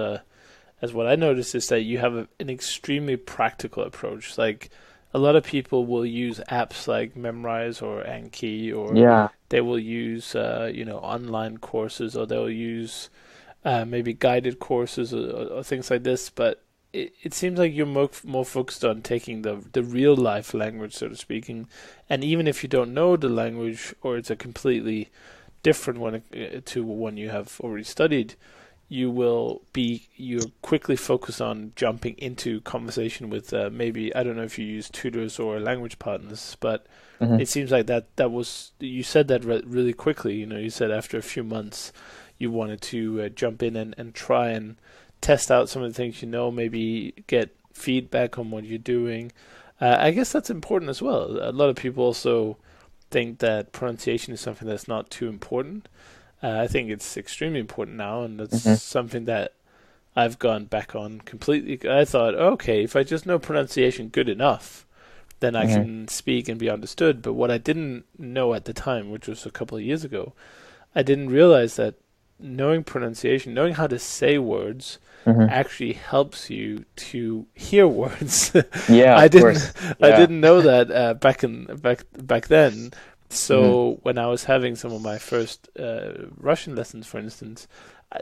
[SPEAKER 1] what I noticed is that you have an extremely practical approach. Like a lot of people will use apps like Memrise or Anki, or they will use online courses, or they'll use maybe guided courses or things like this, but it seems like you're more focused on taking the real life language, so to speak, and even if you don't know the language or it's a completely different one to one you have already studied, you're quickly focused on jumping into conversation with maybe, I don't know if you use tutors or language partners, but it seems like that was, you said that really quickly. You said after a few months you wanted to jump in and try and test out some of the things, maybe get feedback on what you're doing. I guess that's important as well. A lot of people also think that pronunciation is something that's not too important. I think it's extremely important now, and that's something that I've gone back on completely. I thought, okay, if I just know pronunciation good enough, then I can speak and be understood. But what I didn't know at the time, which was a couple of years ago, I didn't realize that knowing pronunciation, knowing how to say words, actually helps you to hear words.
[SPEAKER 2] Yeah,
[SPEAKER 1] I didn't know that back then. So when I was having some of my first Russian lessons, for instance,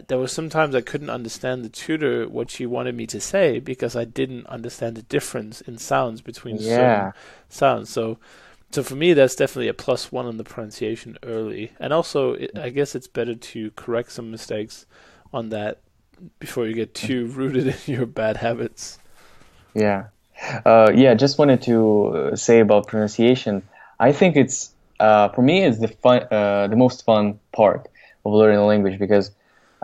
[SPEAKER 1] there were sometimes I couldn't understand the tutor what she wanted me to say because I didn't understand the difference in sounds between certain sounds. So for me, that's definitely a +1 on the pronunciation early. And also, I guess it's better to correct some mistakes on that before you get too rooted in your bad habits.
[SPEAKER 2] Yeah. Just wanted to say about pronunciation. I think it's, for me, it's the most fun part of learning a language because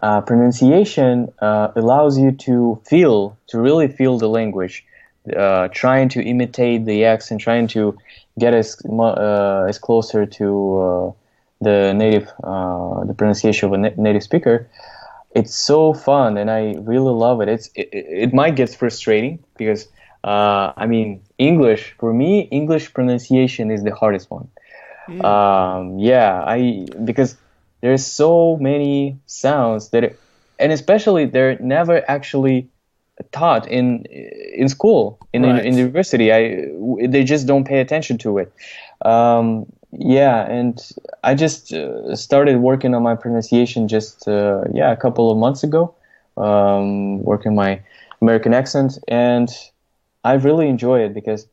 [SPEAKER 2] pronunciation allows you to really feel the language, trying to imitate the accent, trying to get as closer to the pronunciation of a native speaker. It's so fun, and I really love it. It might get frustrating because English pronunciation is the hardest one. Because there's so many sounds and especially they're never actually taught in school, in the university. They just don't pay attention to it. And I just started working on my pronunciation just a couple of months ago, working my American accent, and I really enjoy it because,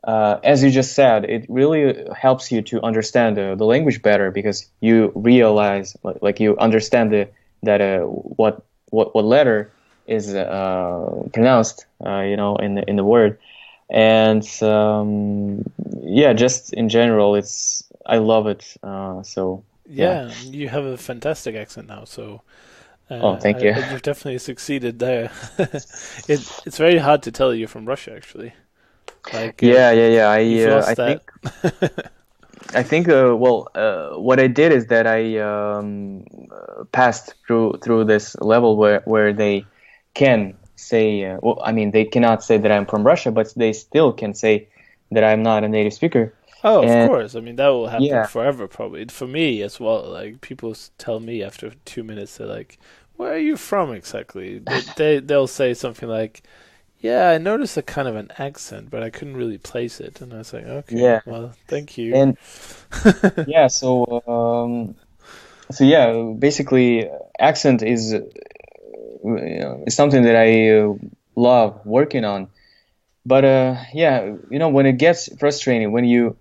[SPEAKER 2] as you just said, it really helps you to understand the language better because you realize, like you understand that what letter is pronounced, in the word, and yeah, just in general, I love it. So yeah.
[SPEAKER 1] Yeah, you have a fantastic accent now, so
[SPEAKER 2] Oh, thank you.
[SPEAKER 1] you've definitely succeeded there. It's very hard to tell you're from Russia, actually. Like
[SPEAKER 2] Yeah.
[SPEAKER 1] you've
[SPEAKER 2] I
[SPEAKER 1] lost that.
[SPEAKER 2] think well, what I did is that I passed through this level where they can say, well, I mean, they cannot say that I'm from Russia, but they still can say that I'm not a native speaker.
[SPEAKER 1] Oh, of
[SPEAKER 2] And
[SPEAKER 1] course. I mean, that will happen
[SPEAKER 2] yeah,
[SPEAKER 1] forever, probably. For me as well. Like people tell me after 2 minutes, they're like, "Where are you from exactly?" They'll say something like, "Yeah, I noticed a kind of an accent, but I couldn't really place it." And I was like, "Okay,
[SPEAKER 2] yeah,
[SPEAKER 1] well, thank you."
[SPEAKER 2] and yeah, so yeah, basically, accent is something that I love working on. But yeah, when it gets frustrating, when you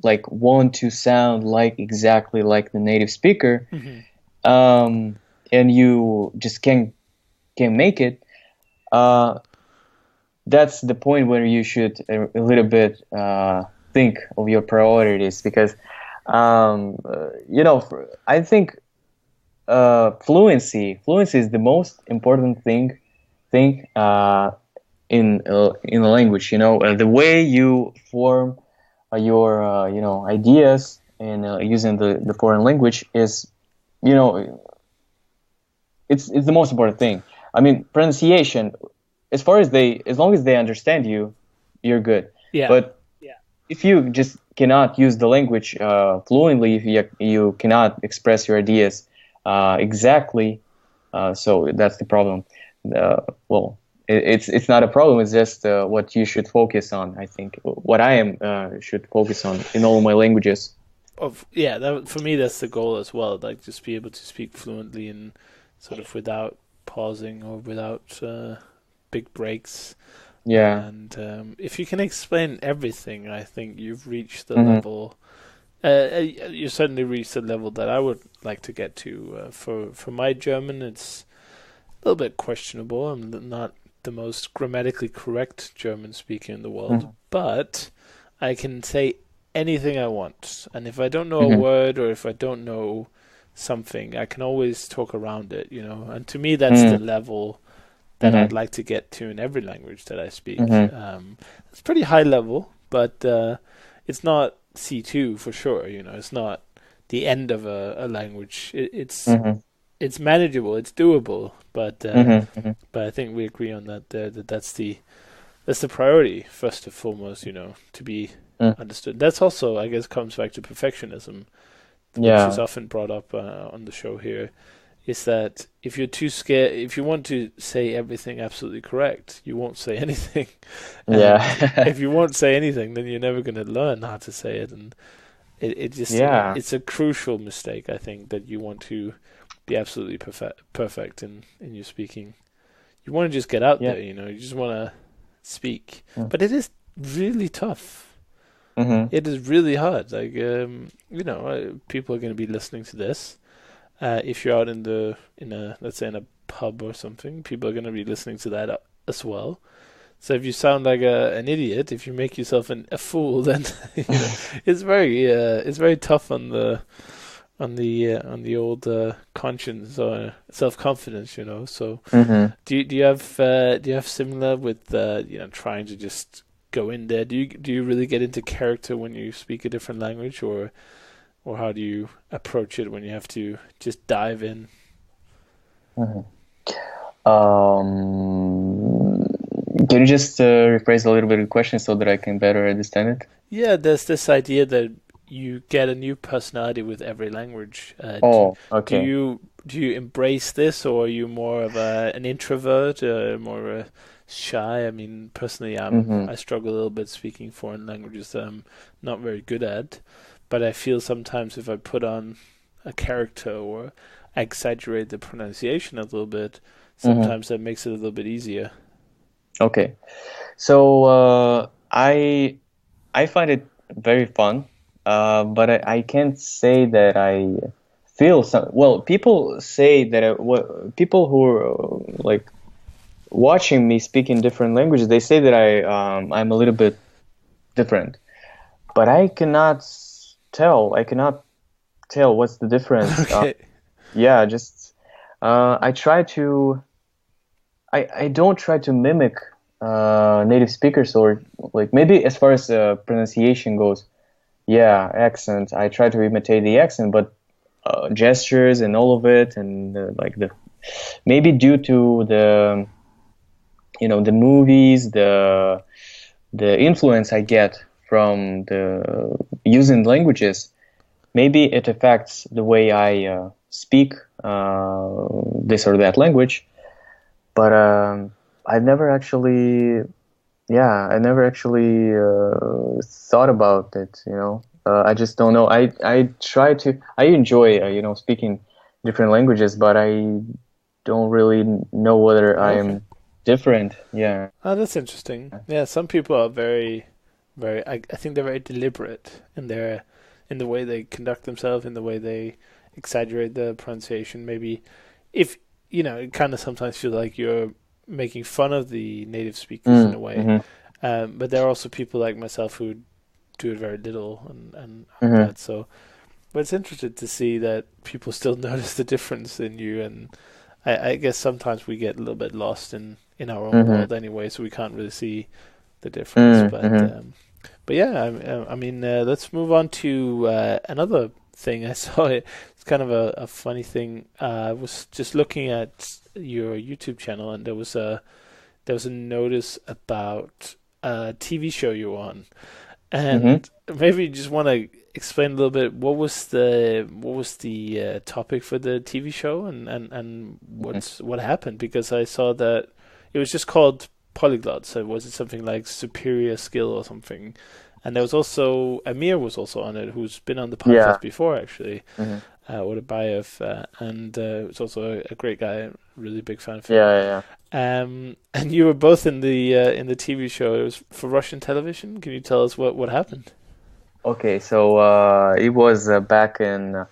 [SPEAKER 2] like want to sound like exactly like the native speaker,
[SPEAKER 1] Hmm.
[SPEAKER 2] um, and you just can't make it, uh, that's the point where you should a little bit think of your priorities because I think fluency is the most important thing in a language. The way you form your ideas and using the foreign language is, you know it's the most important thing. I mean, pronunciation, as long as they understand you, you're good.
[SPEAKER 1] Yeah,
[SPEAKER 2] But if you just cannot use the language fluently, if you cannot express your ideas exactly, so that's the problem. Well, it's not a problem. It's just what you should focus on. I think what I am should focus on in all my languages.
[SPEAKER 1] yeah. For me, that's the goal as well. Like just be able to speak fluently and sort of without pausing or without big breaks.
[SPEAKER 2] Yeah.
[SPEAKER 1] And if you can explain everything, I think you've reached the
[SPEAKER 2] Hmm.
[SPEAKER 1] level. You certainly reached the level that I would like to get to. For my German, it's a little bit questionable. I'm not the most grammatically correct German speaker in the world,
[SPEAKER 2] Hmm.
[SPEAKER 1] but I can say anything I want. And if I don't know a
[SPEAKER 2] Hmm.
[SPEAKER 1] word or if I don't know something, I can always talk around it, And to me, that's the
[SPEAKER 2] Hmm.
[SPEAKER 1] level that I'd
[SPEAKER 2] Hmm.
[SPEAKER 1] like to get to in every language that I speak.
[SPEAKER 2] Hmm.
[SPEAKER 1] It's pretty high level, but it's not C2 for sure. It's not the end of a language.
[SPEAKER 2] Hmm.
[SPEAKER 1] It's manageable, it's doable, but
[SPEAKER 2] Hmm. Hmm.
[SPEAKER 1] I think we agree on that there. That's the priority first and foremost. To be understood. That's also, I guess, comes back to perfectionism, which is
[SPEAKER 2] Yeah.
[SPEAKER 1] often brought up on the show here, is that if you're too scared, if you want to say everything absolutely correct, you won't say anything. And
[SPEAKER 2] Yeah.
[SPEAKER 1] if you won't say anything, then you're never going to learn how to say it. And
[SPEAKER 2] Yeah.
[SPEAKER 1] it's a crucial mistake, I think, that you want to be absolutely perfect in your speaking. You want to just get out
[SPEAKER 2] Yeah.
[SPEAKER 1] there, you just want to speak.
[SPEAKER 2] Mm.
[SPEAKER 1] But it is really tough.
[SPEAKER 2] Hmm.
[SPEAKER 1] It is really hard. Like, people are going to be listening to this. If you're out let's say in a pub or something, people are going to be listening to that as well. So if you sound like an idiot, if you make yourself a fool, then it's very tough on the old conscience or self confidence. So
[SPEAKER 2] Hmm.
[SPEAKER 1] do you have similar with trying to just go in there? Do you really get into character when you speak a different language, or how do you approach it when you have to just dive in?
[SPEAKER 2] Hmm. Um, can you just rephrase a little bit of the question so that I can better understand it?
[SPEAKER 1] Yeah, there's this idea that you get a new personality with every language. Do,
[SPEAKER 2] Oh,
[SPEAKER 1] do
[SPEAKER 2] okay.
[SPEAKER 1] you do you embrace this, or are you more of an introvert, more shy? I mean, personally,
[SPEAKER 2] Hmm.
[SPEAKER 1] I struggle a little bit speaking foreign languages that I'm not very good at. but I feel sometimes if I put on a character or exaggerate the pronunciation a little bit,
[SPEAKER 2] Mm-hmm.
[SPEAKER 1] sometimes that makes it a little bit easier.
[SPEAKER 2] Okay. So I find it very fun, but I can't say that I feel some. Well, people say that people who are like watching me speak in different languages, they say that I'm a little bit different, but I cannot tell. I cannot tell what's the difference.
[SPEAKER 1] Okay.
[SPEAKER 2] Yeah, just I try to. I don't try to mimic native speakers, or like maybe as far as pronunciation goes. Yeah, accent. I try to imitate the accent, but gestures and all of it, and like the maybe due to the the movies, the influence I get from the using languages, maybe it affects the way I speak this or that language. But I never actually, yeah, I never actually thought about it. I just don't know. I enjoy speaking different languages, but I don't really know whether I
[SPEAKER 1] Okay.
[SPEAKER 2] am different. Yeah.
[SPEAKER 1] Oh, that's interesting. Yeah, some people are very, very. I think they're very deliberate in the way they conduct themselves, in the way they exaggerate the pronunciation. Maybe if it kind of sometimes feels like you're making fun of the native speakers in a way.
[SPEAKER 2] Mm-hmm.
[SPEAKER 1] But there are also people like myself who do it very little and aren't
[SPEAKER 2] Mm-hmm.
[SPEAKER 1] that so. But it's interesting to see that people still notice the difference in you, and I guess sometimes we get a little bit lost in our own
[SPEAKER 2] Mm-hmm.
[SPEAKER 1] world anyway, so we can't really see the difference.
[SPEAKER 2] Mm-hmm.
[SPEAKER 1] But yeah, I mean, let's move on to another thing I saw. It's kind of a funny thing. I was just looking at your YouTube channel, and there was a notice about a TV show you were on,
[SPEAKER 2] Mm-hmm.
[SPEAKER 1] and maybe you just want to explain a little bit what was the topic for the TV show, and what happened, because I saw that it was just called polyglot. So was it something like superior skill or something? And there was also Amir was also on it, who's been on the
[SPEAKER 2] Yeah.
[SPEAKER 1] podcast before actually,
[SPEAKER 2] Mm-hmm.
[SPEAKER 1] with a bio of, and it's also a great guy, really big fan of him.
[SPEAKER 2] Yeah. Yeah.
[SPEAKER 1] And you were both in the TV show. It was for Russian television. Can you tell us what happened?
[SPEAKER 2] Okay, so it was back in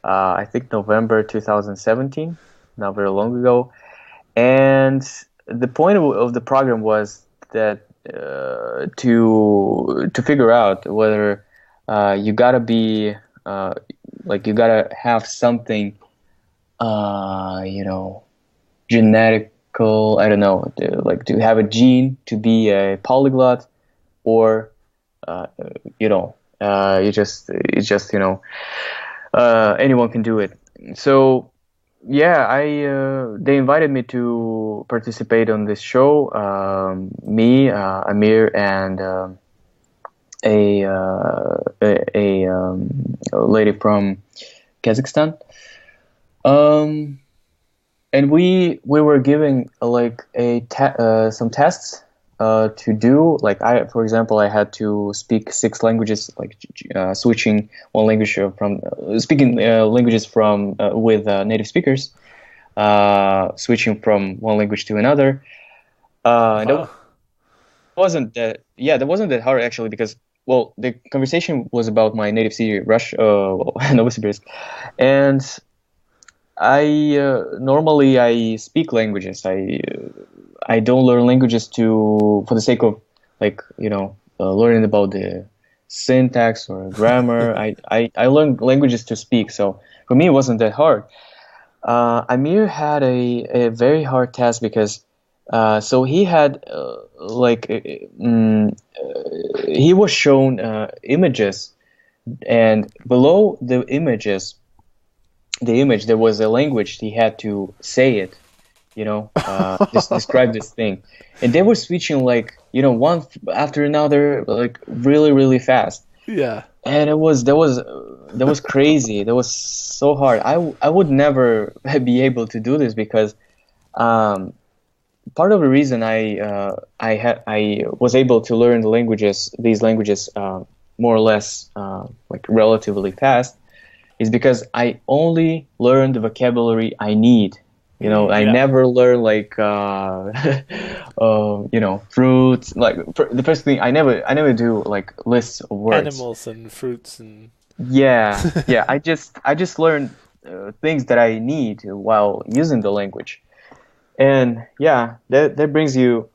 [SPEAKER 2] I think November 2017, not very long ago. And the point of the program was that to figure out whether you gotta be like you gotta have something you know genetical, I don't know, like to have a gene to be a polyglot, or uh, you know it's just anyone can do it. So yeah, I they invited me to participate on this show. Me, Amir, and a lady from Kazakhstan. Um, and we were giving like some tests to do. Like for example, I had to speak 6 languages, like switching one language from speaking languages from with native speakers, switching from one language to another. And
[SPEAKER 1] Wow.
[SPEAKER 2] that wasn't that hard actually, because well, the conversation was about my native city, Russia, well, Novosibirsk, and I normally I speak languages. I don't learn languages to for the sake of like learning about the syntax or grammar. I learn languages to speak. So for me, it wasn't that hard. Amir had a very hard task because so he had he was shown images, and below the image there was a language. He had to say it, just describe this thing, and they were switching like one after another, like really really fast.
[SPEAKER 1] Yeah.
[SPEAKER 2] And that was crazy. That was so hard. I would never be able to do this because um, part of the reason I was able to learn these languages more or less like relatively fast is because I only learn the vocabulary I need. I
[SPEAKER 1] Yeah.
[SPEAKER 2] never learn like fruits. Like the first thing, I never do like lists of words.
[SPEAKER 1] Animals and fruits and
[SPEAKER 2] Yeah. I just learn things that I need while using the language, and yeah, that brings you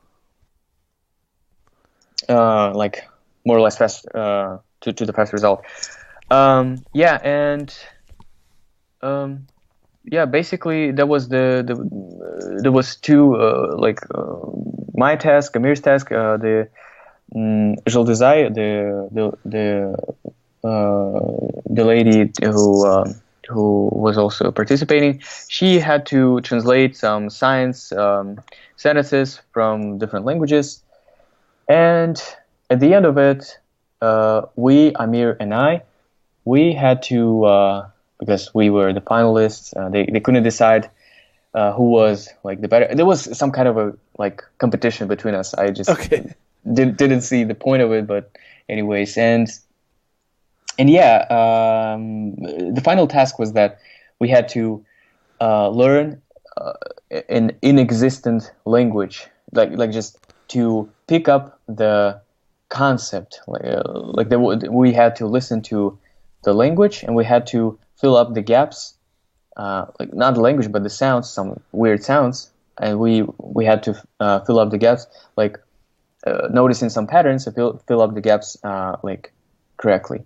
[SPEAKER 2] like more or less fast to the fast result. Yeah, and um, yeah, basically that was there was two my task, Amir's task, the Gilles Desire, the lady who was also participating. She had to translate some science sentences from different languages, and at the end of it, Amir and I, we had to because we were the finalists. They couldn't decide who was like the better. There was some kind of a like competition between us. I just
[SPEAKER 1] okay.
[SPEAKER 2] didn't see the point of it, but anyways, and yeah, the final task was that we had to learn an inexistent language, like just to pick up the concept. We had to listen to the language, and we had to fill up the gaps, like not the language but the sounds, some weird sounds, and we had to fill up the gaps, like noticing some patterns, to fill up the gaps like correctly.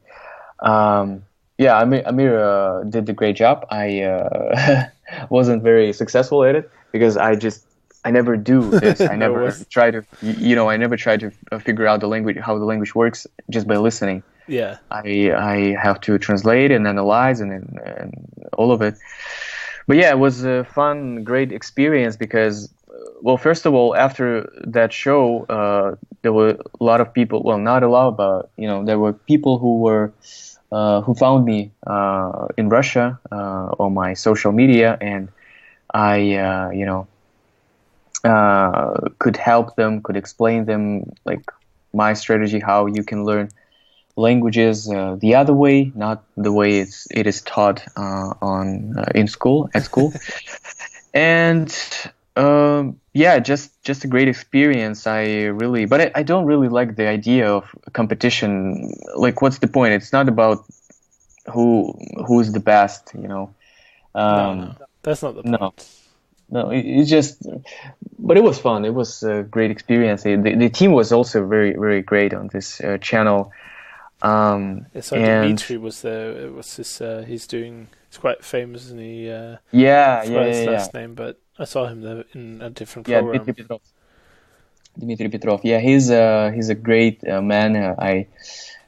[SPEAKER 2] Yeah, Amir did a great job. I wasn't very successful at it because I never do this. I
[SPEAKER 1] No
[SPEAKER 2] never
[SPEAKER 1] worries.
[SPEAKER 2] try to, I never try to figure out how the language works just by listening.
[SPEAKER 1] Yeah.
[SPEAKER 2] I have to translate and analyze and all of it. But yeah, it was a fun, great experience because, well, first of all, after that show, there were a lot of people. Well, not a lot, but there were people who found me in Russia on my social media, and I, could help them, could explain them like my strategy, how you can learn languages the other way, not the way it is taught at school. And yeah, just a great experience. But I don't really like the idea of competition. Like, what's the point? It's not about who's the best,
[SPEAKER 1] No.
[SPEAKER 2] Um,
[SPEAKER 1] That's not the
[SPEAKER 2] no,
[SPEAKER 1] point.
[SPEAKER 2] no, it's just. But it was fun. It was a great experience. The team was also very, very great on this channel.
[SPEAKER 1] Yeah, so
[SPEAKER 2] And
[SPEAKER 1] Dimitri was there. It was his. He's quite famous, and he.
[SPEAKER 2] yeah,
[SPEAKER 1] Forgot
[SPEAKER 2] yeah,
[SPEAKER 1] his
[SPEAKER 2] yeah, yeah.
[SPEAKER 1] last name, but I saw him there in a different
[SPEAKER 2] Yeah,
[SPEAKER 1] program.
[SPEAKER 2] Dmitry Petrov. Yeah, he's a great man. I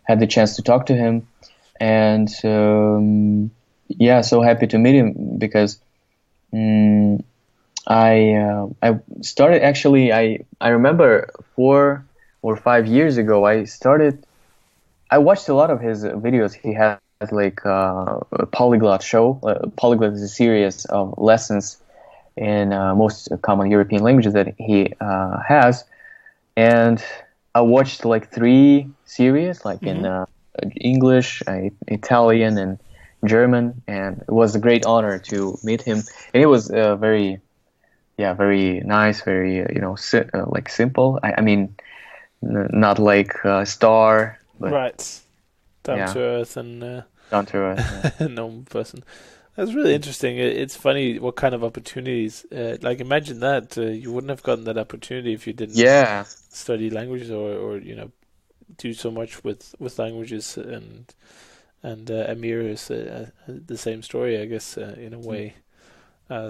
[SPEAKER 2] had the chance to talk to him, and yeah, so happy to meet him because I started actually. I remember 4 or 5 years ago. I watched a lot of his videos. He has like a polyglot show. Polyglot is a series of lessons in most common European languages that he has, and I watched like 3 series, like in
[SPEAKER 1] Hmm.
[SPEAKER 2] English, Italian, and German, and it was a great honor to meet him. And it was very nice, very like simple. I mean, not like Star, but
[SPEAKER 1] Right, down
[SPEAKER 2] yeah,
[SPEAKER 1] to earth and
[SPEAKER 2] down to earth. Yeah.
[SPEAKER 1] a normal person. That's really interesting. It's funny what kind of opportunities. Like, imagine that you wouldn't have gotten that opportunity if you didn't
[SPEAKER 2] Yeah,
[SPEAKER 1] study languages or do so much with languages, and Amir is the same story, I guess, in a way.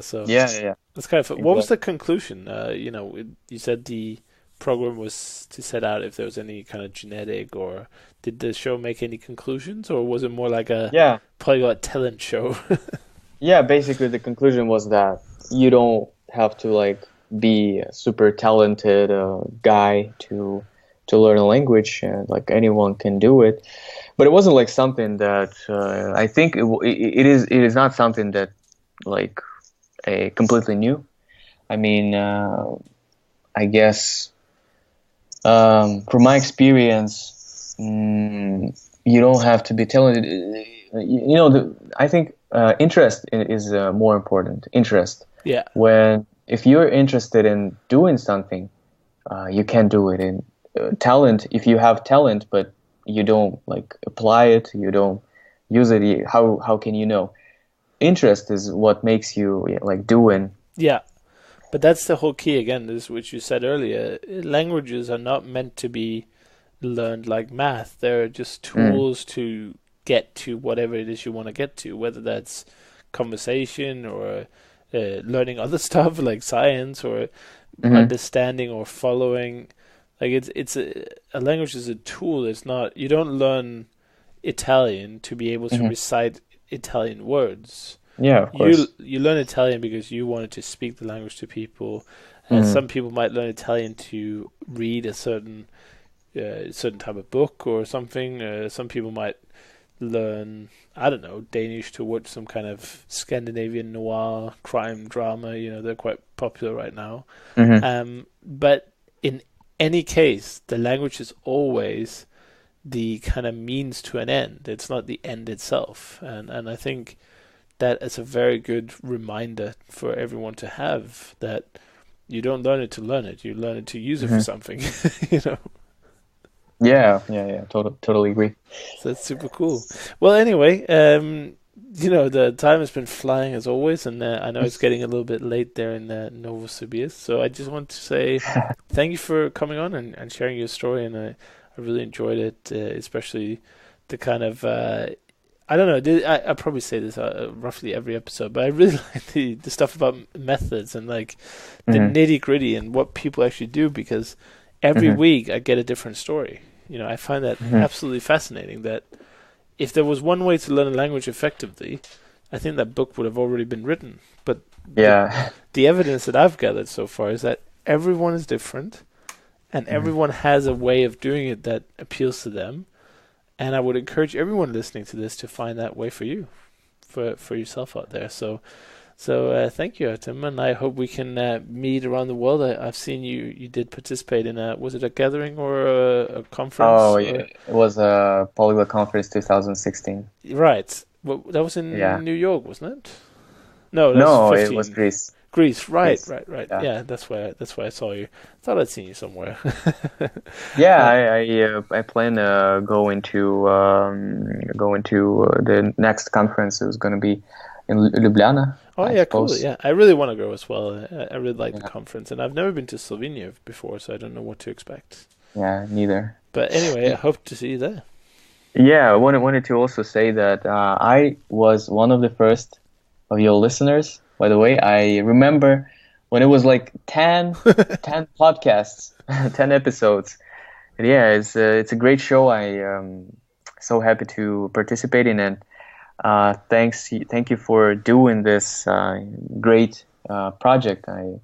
[SPEAKER 1] So
[SPEAKER 2] yeah.
[SPEAKER 1] that's kind of fun. What was
[SPEAKER 2] Exactly.
[SPEAKER 1] the conclusion? You said the program was to set out if there was any kind of genetic, or did the show make any conclusions, or was it more like a
[SPEAKER 2] Yeah,
[SPEAKER 1] polyglot talent show?
[SPEAKER 2] yeah. Basically, the conclusion was that you don't have to like be a super talented guy to learn a language. Like anyone can do it, but it wasn't like something that I think it is not something that like a completely new. I mean, I guess from my experience, you don't have to be talented. I think interest is more important. Interest.
[SPEAKER 1] Yeah.
[SPEAKER 2] If you're interested in doing something, you can do it. In talent, if you have talent but you don't like apply it, you don't use it, how can you know? Interest is what makes you like doing.
[SPEAKER 1] Yeah. But that's the whole key again, is what you said earlier. Languages are not meant to be learned like math. They're just tools to get to whatever it is you want to get to, whether that's conversation or learning other stuff like science or understanding or following. Like it's a language is a tool. It's not, you don't learn Italian to be able to recite Italian words.
[SPEAKER 2] Yeah, of course.
[SPEAKER 1] You learn Italian because you wanted to speak the language to people. Some people might learn Italian to read a certain type of book or something. Some people might learn, I don't know, Danish to watch some kind of Scandinavian noir crime drama. They're quite popular right now. But in any case, the language is always the kind of means to an end. It's not the end itself. And I think that is a very good reminder for everyone to have, that you don't learn it to learn it. You learn it to use it for something,
[SPEAKER 2] Yeah. Totally agree.
[SPEAKER 1] So that's super cool. Well, anyway, the time has been flying as always, and I know it's getting a little bit late there in Novosibirsk. So I just want to say thank you for coming on and sharing your story, and I really enjoyed it, especially the kind of I don't know. I probably say this roughly every episode, but I really like the stuff about methods and like the nitty gritty and what people actually do, because every week I get a different story. I find that absolutely fascinating. That if there was one way to learn a language effectively, I think that book would have already been written. But the evidence that I've gathered so far is that everyone is different, and everyone has a way of doing it that appeals to them. And I would encourage everyone listening to this to find that way for you, for yourself out there. So thank you, Artem, and I hope we can meet around the world. I've seen you did participate in was it a gathering or a conference?
[SPEAKER 2] Oh, yeah. It was a Polyglot Conference 2016.
[SPEAKER 1] Right. Well, that was in New York, wasn't it? No, was 15.
[SPEAKER 2] It was Greece.
[SPEAKER 1] Greece, right.
[SPEAKER 2] Yeah,
[SPEAKER 1] that's why I saw you. Thought I'd seen you somewhere.
[SPEAKER 2] I plan going to the next conference. It was going to be in Ljubljana.
[SPEAKER 1] Oh yeah, cool. Yeah, I really want to go as well. I really like the conference, and I've never been to Slovenia before, so I don't know what to expect.
[SPEAKER 2] Yeah, neither.
[SPEAKER 1] But anyway, I hope to see you there.
[SPEAKER 2] Yeah, I wanted to also say that I was one of the first of your listeners. By the way, I remember when it was like 10 podcasts, 10 episodes. And yeah, it's a great show. I'm so happy to participate in it. Thank you for doing this great project. I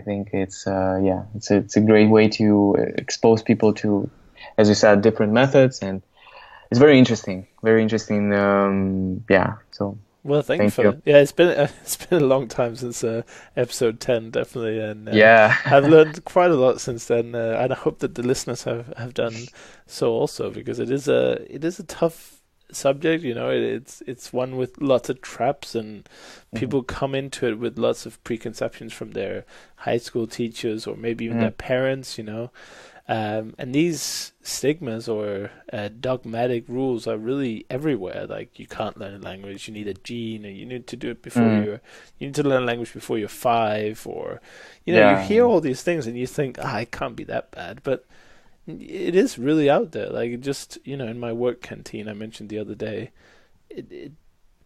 [SPEAKER 2] think it's a great way to expose people to, as you said, different methods, and it's very interesting. Very interesting. So.
[SPEAKER 1] Well, thank you for that. Yeah, it's been a long time since episode 10, definitely, and I've learned quite a lot since then, and I hope that the listeners have done so also, because it is a tough subject. It's one with lots of traps, and people come into it with lots of preconceptions from their high school teachers or maybe even their parents. And these stigmas or dogmatic rules are really everywhere. Like, you can't learn a language, you need a gene, and you need to do it before you need to learn a language before you're 5, or you hear all these things and you think, it can't be that bad, but it is really out there. Like, just in my work canteen, I mentioned the other day,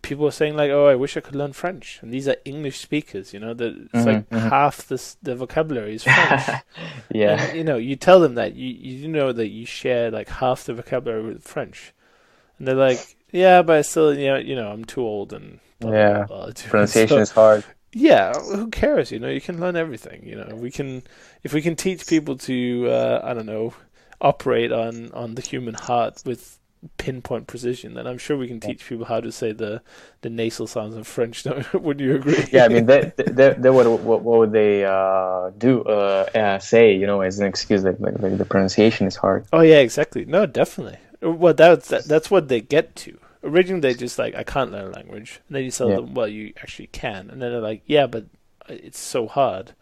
[SPEAKER 1] people are saying like, I wish I could learn French, and these are English speakers. It's like half the vocabulary is French. And, you tell them that you know that you share like half the vocabulary with French, and they're like, but I still, I'm too old, and blah, blah, blah, blah.
[SPEAKER 2] Pronunciation is hard.
[SPEAKER 1] Yeah, who cares? You can learn everything. If we can teach people to operate on the human heart with pinpoint precision, then I'm sure we can teach people how to say the nasal sounds in French. Would you agree?
[SPEAKER 2] Yeah, I mean, what would they say? As an excuse, like the pronunciation is hard.
[SPEAKER 1] Oh yeah, exactly. No, definitely. Well, that's what they get to. Originally, they just like, I can't learn a language. And then you tell
[SPEAKER 2] Yeah.
[SPEAKER 1] them, well, you actually can. And then they're like, yeah, but it's so hard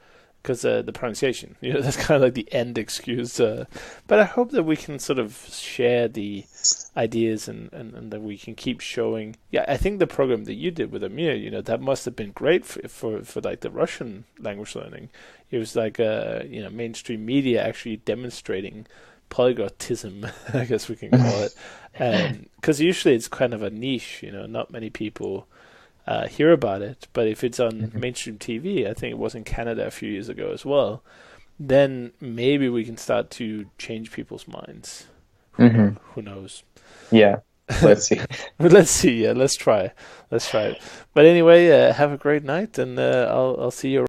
[SPEAKER 1] because the pronunciation. That's kind of like the end excuse. But I hope that we can sort of share the ideas and that we can keep showing. Yeah, I think the program that you did with Amir, that must have been great for like the Russian language learning. It was like mainstream media actually demonstrating polyglotism, I guess we can call it, because usually it's kind of a niche. Not many people hear about it. But if it's on
[SPEAKER 2] Mhm.
[SPEAKER 1] mainstream TV, I think it was in Canada a few years ago as well, then maybe we can start to change people's minds.
[SPEAKER 2] Mhm.
[SPEAKER 1] Who knows?
[SPEAKER 2] Yeah. Let's see.
[SPEAKER 1] But let's see. Yeah, let's try. Let's try it. But anyway, have a great night, and I'll see you.